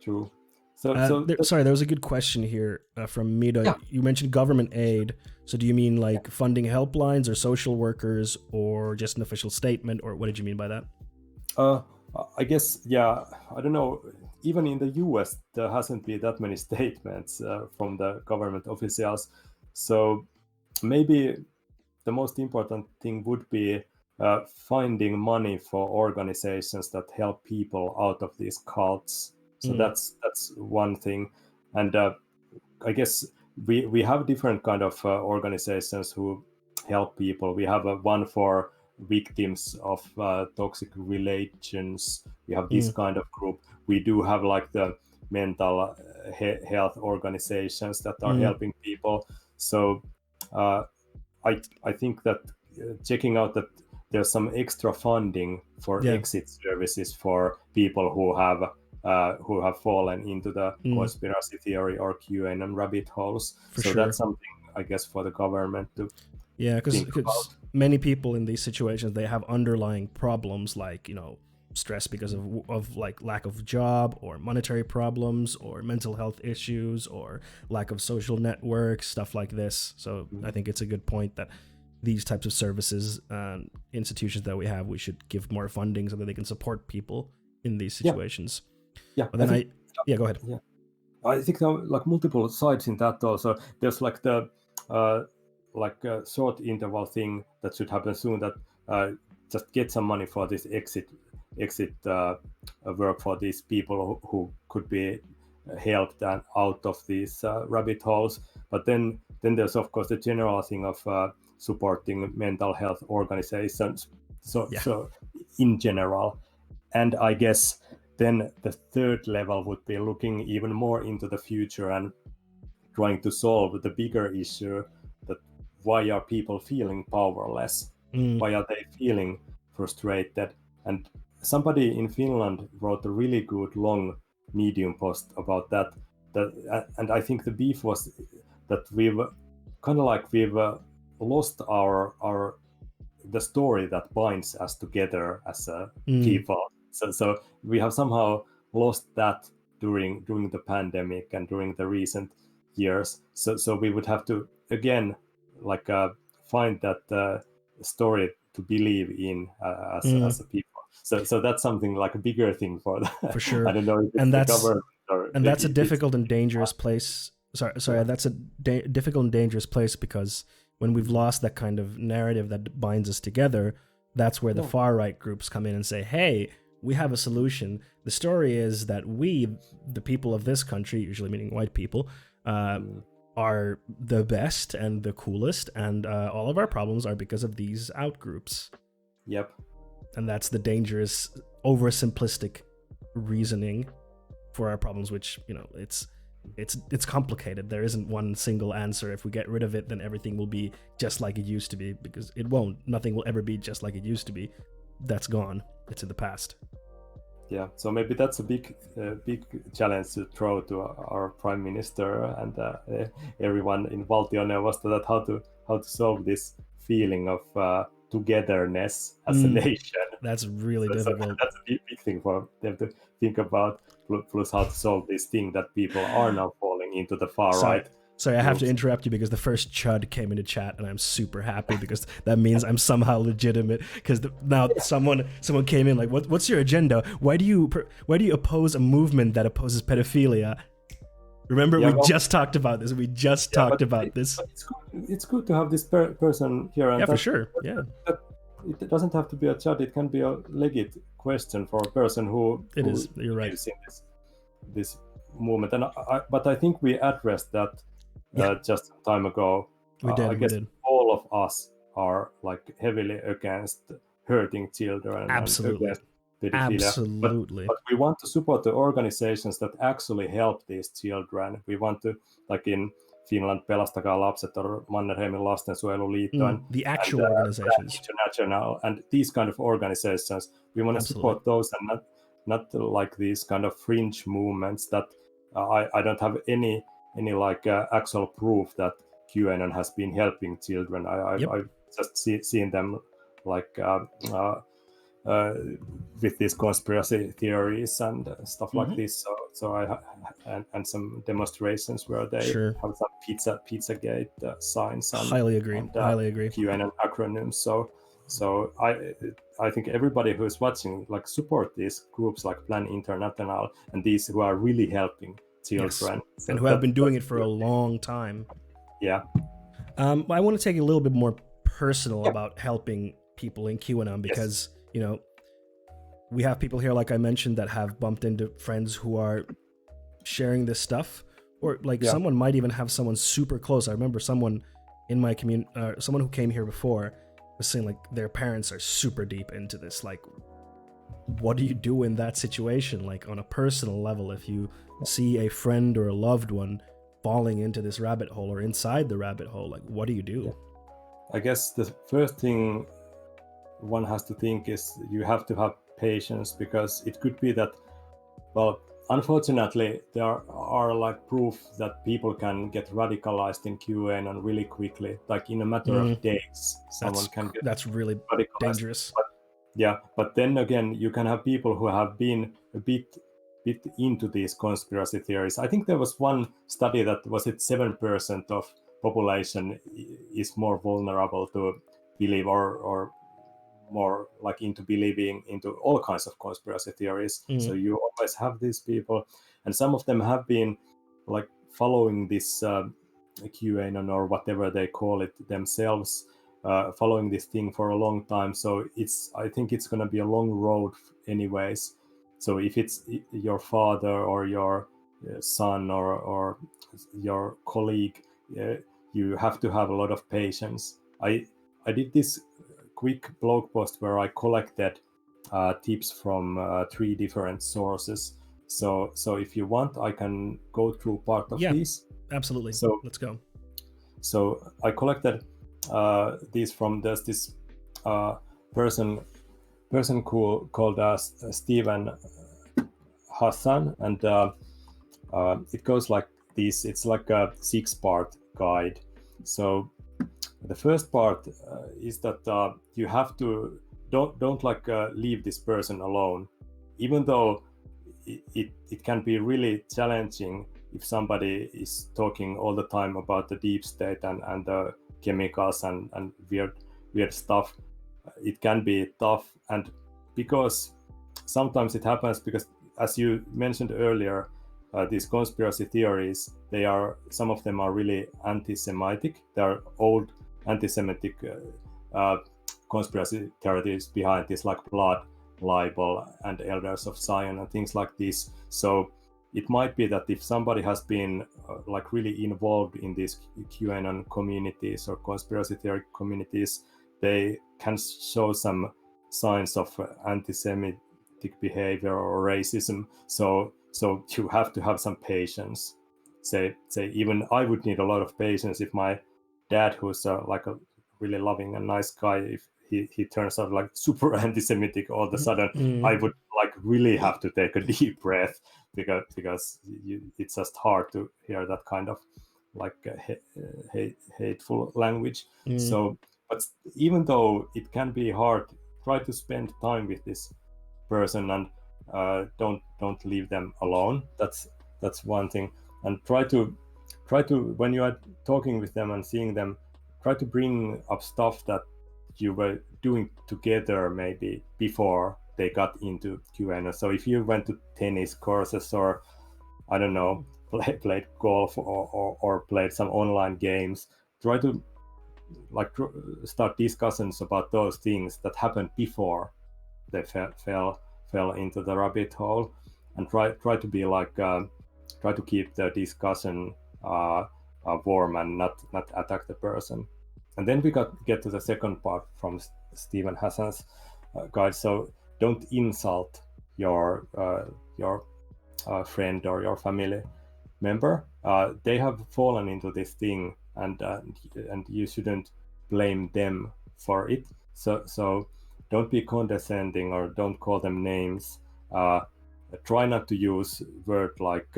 True. Sorry, there was a good question here from Mido. Yeah. You mentioned government aid. So do you mean like funding helplines or social workers, or just an official statement, or what did you mean by that? I guess, yeah, I don't know. Even in the US, there hasn't been that many statements from the government officials. So maybe the most important thing would be finding money for organizations that help people out of these cults. So that's one thing. And I guess we have different kind of organizations who help people. We have one for victims of toxic relations. We have this kind of group. We do have like the mental health organizations that are helping people. So I think that checking out that there's some extra funding for exit services for people who have fallen into the conspiracy theory or QAnon rabbit holes. That's something, I guess, for the government to because many people in these situations, they have underlying problems like, stress because of like lack of job, or monetary problems, or mental health issues, or lack of social networks, stuff like this. So I think it's a good point that these types of services and institutions that we have, we should give more funding so that they can support people in these situations. Yeah. But then go ahead. Yeah, I think there are like multiple sides in that also. There's like the short interval thing that should happen soon, that just get some money for this exit work for these people who could be helped and out of these rabbit holes. But then there's of course the general thing of supporting mental health organizations. So in general, and I guess then the third level would be looking even more into the future and trying to solve the bigger issue, that why are people feeling powerless? Why are they feeling frustrated? And somebody in Finland wrote a really good long Medium post about that. And I think the beef was that we've lost the story that binds us together as people. So we have somehow lost that during the pandemic and during the recent years. So we would have to again find that story to believe in as a people. So that's something like a bigger thing for for sure. I don't know if it's and the that's government or and that's a difficult and dangerous place. Sorry, that's a difficult and dangerous place, because when we've lost that kind of narrative that binds us together, that's where the far right groups come in and say, hey, we have a solution. The story is that we, the people of this country, usually meaning white people, are the best and the coolest, and all of our problems are because of these out groups. Yep. And that's the dangerous, oversimplistic reasoning for our problems, which, it's complicated. There isn't one single answer. If we get rid of it, then everything will be just like it used to be, because it won't. Nothing will ever be just like it used to be. That's gone. It's in the past. Yeah, so maybe that's a big challenge to throw to our prime minister and everyone in Valtioneuvosto, that how to solve this feeling of togetherness as a nation. That's really difficult. So that's a big thing for them to think about. Plus, how to solve this thing that people are now falling into the far right. Sorry, I have to interrupt you because the first chud came into chat, and I'm super happy because that means I'm somehow legitimate. Because now someone came in like, what's your agenda? Why do you oppose a movement that opposes pedophilia? Remember, we just talked about this. It's good to have this person here. And for sure. It doesn't have to be a chat. It can be a legit question for a person who You're right. is in this movement. And but I think we addressed that just some time ago. We did. I guess all of us are like heavily against hurting children. Absolutely. And pedophilia. Absolutely. But we want to support the organizations that actually help these children. We want to, like in Finland, Pelastakaa lapset or Mannerheimin lastensuojeluliitto, the actual organizations, International, and these kind of organizations. We want to support those, and not like these kind of fringe movements that I don't have any actual proof that QAnon has been helping children. I've just seen them like with these conspiracy theories and stuff like this. So I and some demonstrations where they have some Pizzagate signs. And, highly agree. QAnon acronyms. So I think everybody who is watching support these groups like Plan International and these who are really helping children, and who have been doing it for a long time. Yeah. I want to take it a little bit more personal about helping people in QAnon, because we have people here, like I mentioned, that have bumped into friends who are sharing this stuff, or someone might even have someone super close. I remember someone in my community, someone who came here before, was saying their parents are super deep into this. What do you do in that situation? On a personal level, if you see a friend or a loved one falling into this rabbit hole or inside the rabbit hole, what do you do? I guess the first thing one has to think is you have to have patience, because it could be that, unfortunately, there are proof that people can get radicalized in QAnon really quickly, in a matter of days. Someone can get that's really radicalized. Dangerous. But then again, you can have people who have been a bit into these conspiracy theories. I think there was one study that was it 7% of population is more vulnerable to believe or more into believing into all kinds of conspiracy theories. So you always have these people, and some of them have been following this QAnon or whatever they call it themselves following this thing for a long time. So I think it's going to be a long road anyways. So if it's your father or your son or your colleague, you have to have a lot of patience. I did this quick blog post where I collected tips from 3 different sources. So if you want, I can go through part of these. Absolutely. So let's go. So I collected these from there's this person called Stephen Hassan, and it goes like this. It's like a 6-part guide. So the first part is that you have to don't leave this person alone, even though it can be really challenging if somebody is talking all the time about the deep state and the chemicals and weird stuff. It can be tough, and because sometimes it happens because, as you mentioned earlier, these conspiracy theories, some of them are really anti-Semitic. There are old anti-Semitic conspiracy theories behind this, like blood libel and elders of Zion and things like this. So it might be that if somebody has been really involved in these QAnon communities or conspiracy theory communities, they can show some signs of anti-Semitic behavior or racism. So you have to have some patience. Say even I would need a lot of patience if my dad, who's a really loving and nice guy, if he turns out like super anti-Semitic all of a sudden, I would really have to take a deep breath because it's just hard to hear that kind of hateful language. So, but even though it can be hard, try to spend time with this person and don't leave them alone. That's one thing. And try to when you are talking with them and seeing them, try to bring up stuff that you were doing together maybe before they got into QAnon. So if you went to tennis courses or I don't know, played golf or played some online games, try to start discussions about those things that happened before they fell into the rabbit hole, and try to be try to keep the discussion warm and not attack the person. And then we get to the second part from Stephen Hassan's guide. So don't insult your friend or your family member. They have fallen into this thing, and you shouldn't blame them for it. So don't be condescending or don't call them names. Try not to use words like.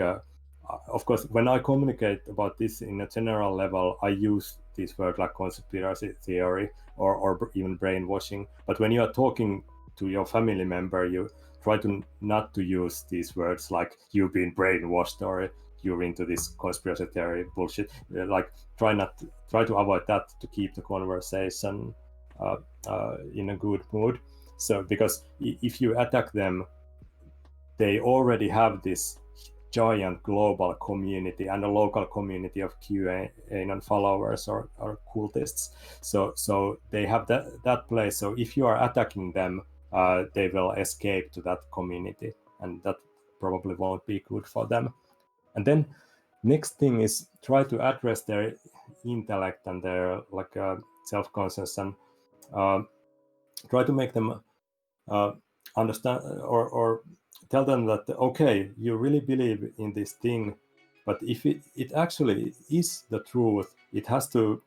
Of course, when I communicate about this in a general level, I use these words like conspiracy theory or even brainwashing. But when you are talking to your family member, you try to not to use these words like you've been brainwashed or you're into this conspiracy theory bullshit. Try to avoid that to keep the conversation in a good mood. So because if you attack them, they already have this giant global community and a local community of QAnon followers or cultists. So they have that place. So if you are attacking them, they will escape to that community, and that probably won't be good for them. And then next thing is try to address their intellect and their self-conscious, and try to make them understand or tell them that, okay, you really believe in this thing, but if it actually is the truth, it has to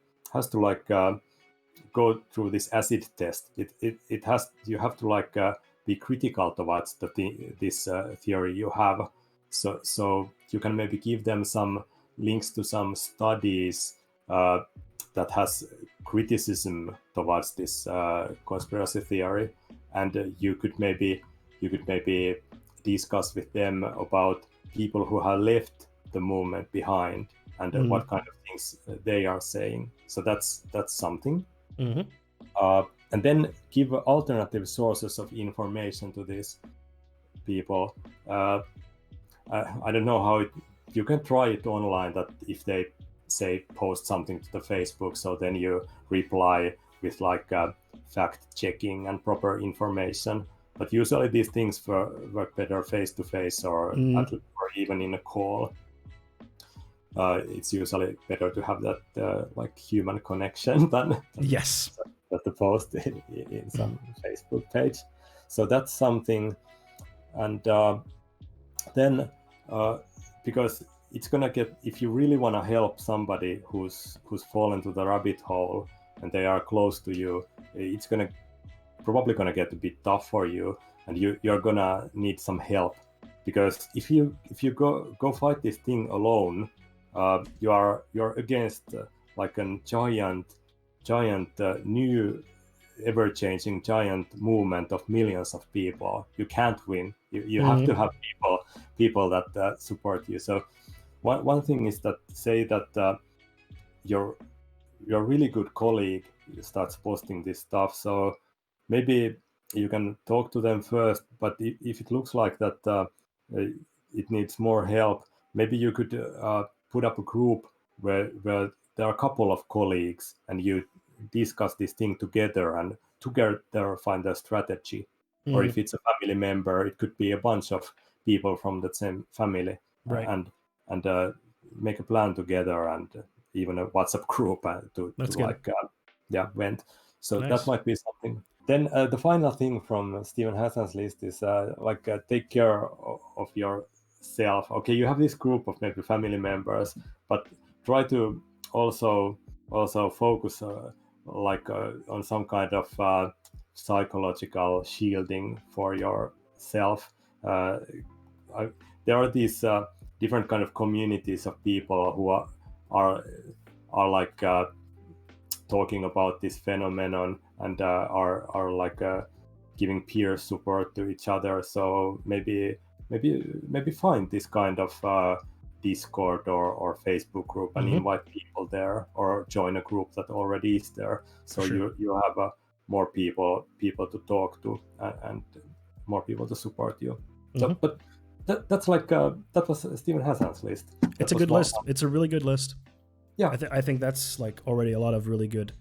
go through this acid test. You have to be critical towards this theory you have. So you can maybe give them some links to some studies that has criticism towards this conspiracy theory, and you could maybe discuss with them about people who have left the movement behind and what kind of things they are saying. So that's something. And then give alternative sources of information to these people. I don't know how you can try it online, that if they say post something to the Facebook, so then you reply with like fact checking and proper information. But usually these things work better face to face, or even in a call. It's usually better to have that like human connection than yes, the post in some Facebook page. So that's something. And then because it's gonna get, if you really want to help somebody who's fallen to the rabbit hole and they are close to you, it's probably gonna get a bit tough for you, and you're gonna need some help. Because if you go fight this thing alone, you're against like a giant new ever-changing giant movement of millions of people. You can't win. You have to have people that support you. So one thing is that, say that your really good colleague starts posting this stuff, so maybe you can talk to them first. But if it looks like that it needs more help, maybe you could put up a group where there are a couple of colleagues and you discuss this thing together and together find a strategy. Or if it's a family member, it could be a bunch of people from the same family, right. and make a plan together, and even a WhatsApp group to like vent. So nice. that might be something. Then the final thing from Stephen Hassan's list is take care of yourself. Okay, you have this group of maybe family members, but try to also focus on some kind of psychological shielding for yourself. There are these different kind of communities of people who are like talking about this phenomenon, and are like giving peer support to each other. So maybe find this kind of Discord or Facebook group and invite people there, or join a group that already is there. So you have more people to talk to, and more people to support you. So, but that's like that was Stephen Hassan's list. It's a good list. It's a really good list. Yeah, I think that's like already a lot of really good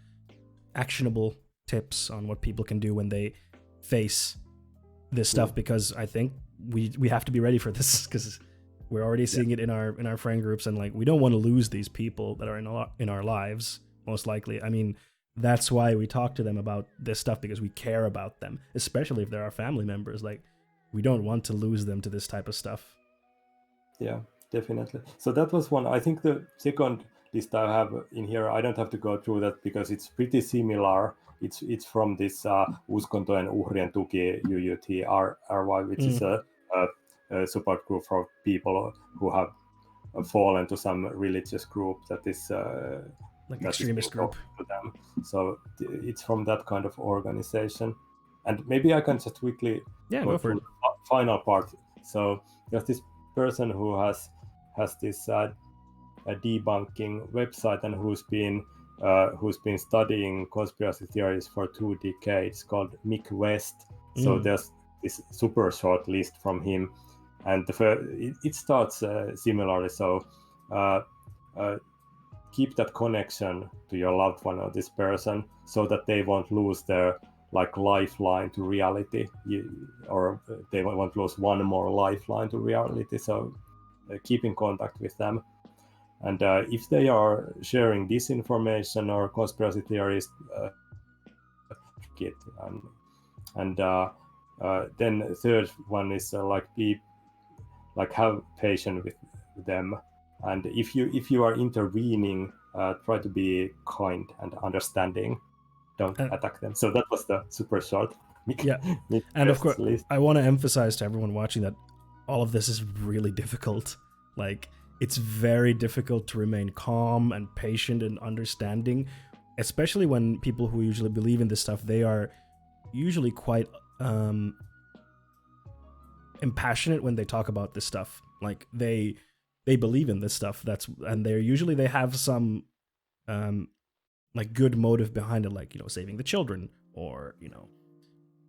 actionable tips on what people can do when they face this stuff, because I think we have to be ready for this, because we're already seeing it in our friend groups, and like we don't want to lose these people that are in our lives, most likely. I mean, that's why we talk to them about this stuff, because we care about them, especially if they're our family members. Like, we don't want to lose them to this type of stuff. Yeah, definitely. So that was one. I think the second list I have in here, I don't have to go through that because it's pretty similar. It's from this Uskontojen uhrien tuki UUTRY, which is a support group for people who have fallen to some religious group that is like extremist group to them. So it's from that kind of organization. And maybe I can just quickly go for it. The final part. So there's this person who has this a debunking website, and who's been studying conspiracy theories for 2 decades, called Mick West. So there's this super short list from him, and it starts similarly. So keep that connection to your loved one or this person, so that they won't lose their like lifeline to reality, or they won't lose one more lifeline to reality. So keep in contact with them. And if they are sharing disinformation or conspiracy theories, and then the third one is have patience with them. And if you are intervening, try to be kind and understanding. Don't attack them. So that was the super short. And of course, list. I want to emphasize to everyone watching that all of this is really difficult. Like, it's very difficult to remain calm and patient and understanding, especially when people who usually believe in this stuff, they are usually quite impassionate when they talk about this stuff. Like, they believe in this stuff. And they have some like good motive behind it, like, saving the children, or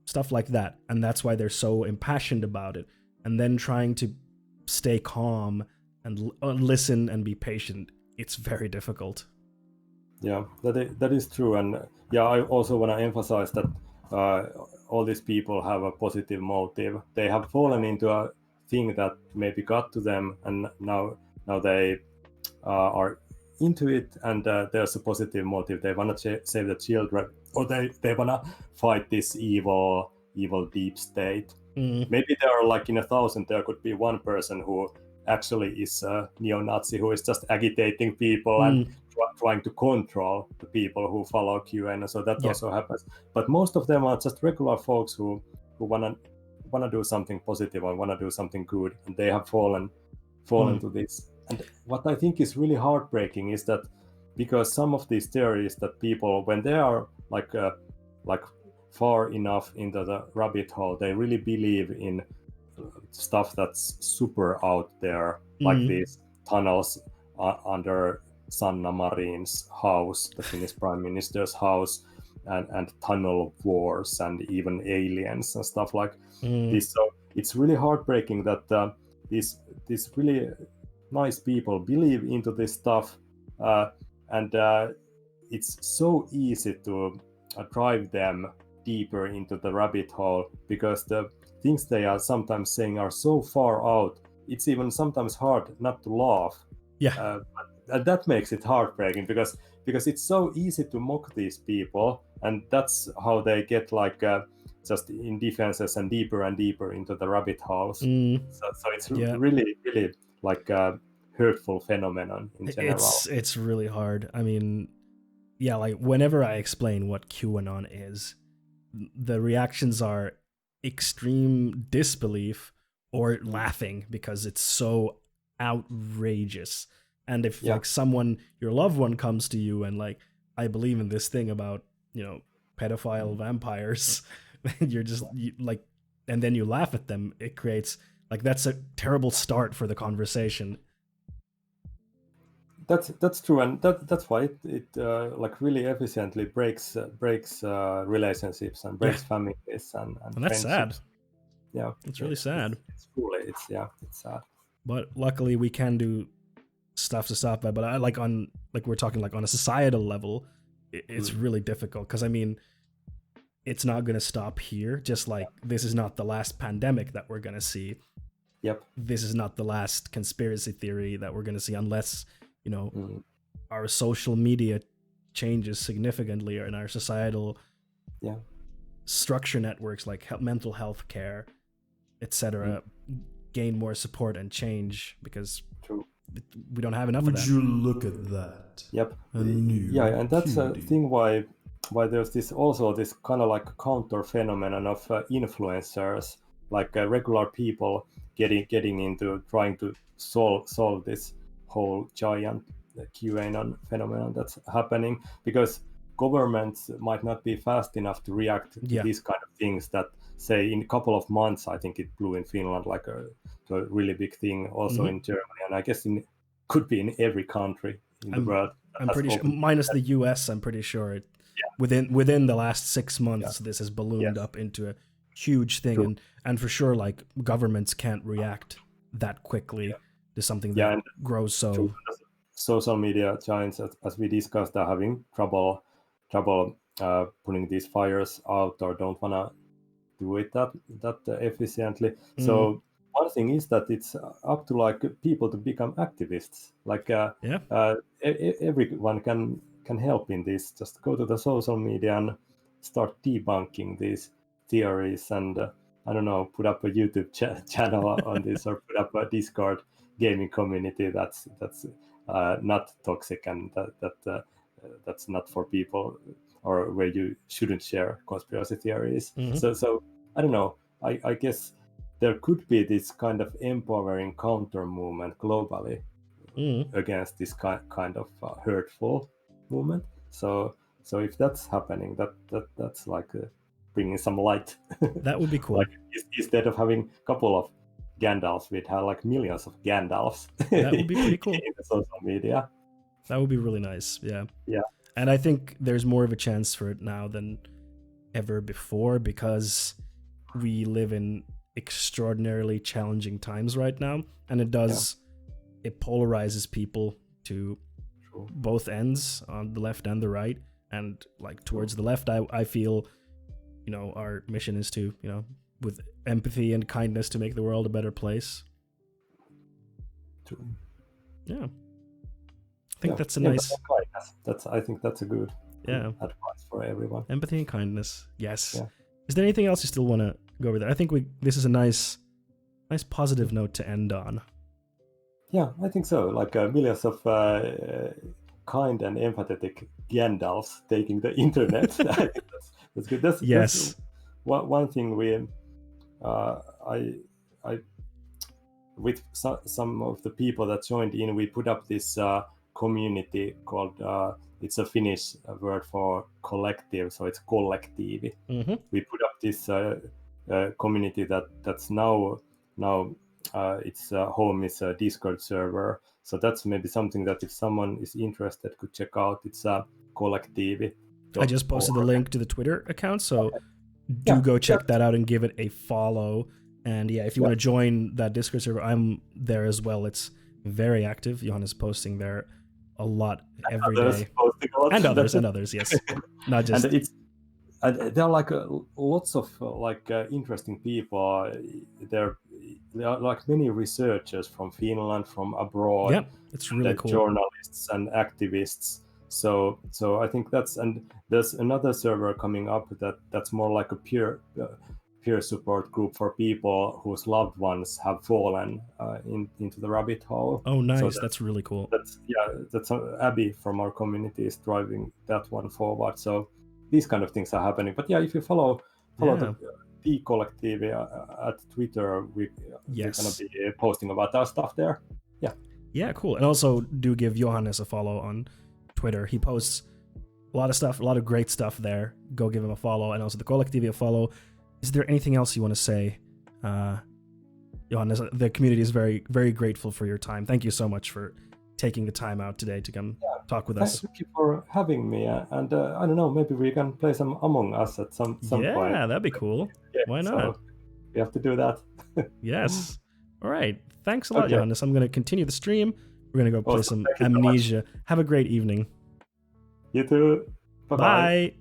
stuff like that. And that's why they're so impassioned about it. And then trying to stay calm and listen and be patient, it's very difficult. Yeah, that is true, and yeah, I also want to emphasize that all these people have a positive motive. They have fallen into a thing that maybe got to them, and now they are into it, and there's a positive motive. They want to save the children, or they want to fight this evil deep state. Maybe there are like in 1,000 there could be one person who actually is a neo-Nazi who is just agitating people and trying to control the people who follow QAnon. So that also happens. But most of them are just regular folks who wanna do something positive and wanna do something good, and they have fallen to this. And what I think is really heartbreaking is that because some of these theories that people, when they are like far enough into the rabbit hole, they really believe in stuff that's super out there, like these tunnels under Sanna Marin's house, the Finnish prime minister's house, and tunnel wars and even aliens and stuff like this. So it's really heartbreaking that these really nice people believe into this stuff, and it's so easy to drive them deeper into the rabbit hole because the things they are sometimes saying are so far out. It's even sometimes hard not to laugh. And that makes it heartbreaking because it's so easy to mock these people, and that's how they get like just in defenses and deeper into the rabbit holes. So it's really like a hurtful phenomenon in general. It's really hard. I mean, yeah, like whenever I explain what QAnon is, the reactions are extreme disbelief or laughing because it's so outrageous. And if like someone, your loved one, comes to you and like, I believe in this thing about, you know, pedophile vampires, you're just like, and then you laugh at them, it creates like, that's a terrible start for the conversation. That's true, and that's why it like really efficiently breaks relationships and breaks families and that's sad. Yeah, it's really sad. It's truly it's sad. But luckily we can do stuff to stop that. But I like we're talking like on a societal level, it's really difficult because I mean, it's not going to stop here. Just like this is not the last pandemic that we're going to see. Yep. This is not the last conspiracy theory that we're going to see unless, you know, our social media changes significantly and our societal structure networks like mental health care, etc., gain more support and change because we don't have enough of that. Would you look at that? Yep. And that's a thing why there's this kind of like counter phenomenon of influencers, like regular people getting into trying to solve this whole giant QAnon phenomenon that's happening, because governments might not be fast enough to react to these kind of things that, say, in a couple of months, I think it blew in Finland like to a really big thing, also in Germany, and I guess could be in every country in the world. I'm pretty sure, minus the US, I'm pretty sure within the last 6 months, this has ballooned up into a huge thing, and for sure, like governments can't react that quickly to something that grows so. Social media giants, as we discussed, are having trouble putting these fires out, or don't want to do it that efficiently. So one thing is that it's up to like people to become activists. Like everyone can help in this. Just go to the social media and start debunking these theories, and I don't know, put up a YouTube channel on this, or put up a Discord gaming community that's not toxic, and that's not for people, or where you shouldn't share conspiracy theories. So I don't know. I guess there could be this kind of empowering counter movement globally against this kind of hurtful movement. So if that's happening, that's like bringing some light. That would be cool. Like instead of having a couple of Gandalfs, we'd have like millions of Gandalfs. That would be pretty cool. In the social media. That would be really nice. Yeah. Yeah. And I think there's more of a chance for it now than ever before, because we live in extraordinarily challenging times right now, and it polarizes people to both ends, on the left and the right. And like towards the left, I feel, our mission is to, with empathy and kindness to make the world a better place. True. Yeah. I think that's a nice... I think that's a good advice for everyone. Empathy and kindness. Yes. Yeah. Is there anything else you still want to go over there? I think this is a nice positive note to end on. Yeah, I think so. Like millions of kind and empathetic Gandalfs taking the internet. I think that's good. That's one thing I with some of the people that joined in, we put up this community called it's a Finnish word for collective, so it's kollektiivi. Mm-hmm. We put up this community that's now its home is a Discord server. So that's maybe something that if someone is interested could check out. It's a kollektiivi. I just posted the link to the Twitter account, so go check that out and give it a follow. And if you want to join that Discord server, I'm there as well. It's very active. Johannes posting there a lot every day. And others, yes. Not just... And there are like lots of interesting people. There are like many researchers from Finland, from abroad. Yeah, it's really cool. Journalists and activists. So I think there's another server coming up that's more like a peer support group for people whose loved ones have fallen into the rabbit hole. Oh, nice! So that's really cool. That's Abby from our community is driving that one forward. So these kind of things are happening. But if you follow the Kollektiivi at Twitter, we're going to be posting about our stuff there. Yeah, cool. And also do give Johannes a follow on Twitter. He posts a lot of stuff, a lot of great stuff there. Go give him a follow, and also the Kollektiivi a follow. Is there anything else you want to say, Johannes? The community is very, very grateful for your time. Thank you so much for taking the time out today to come talk with us. Thank you for having me. And I don't know, maybe we can play some Among Us at some point. Yeah, that'd be cool. Why not? So we have to do that. Yes. All right. Thanks a lot, Johannes. I'm going to continue the stream. We're going to go play some Amnesia. Have a great evening. You too. Bye-bye. Bye.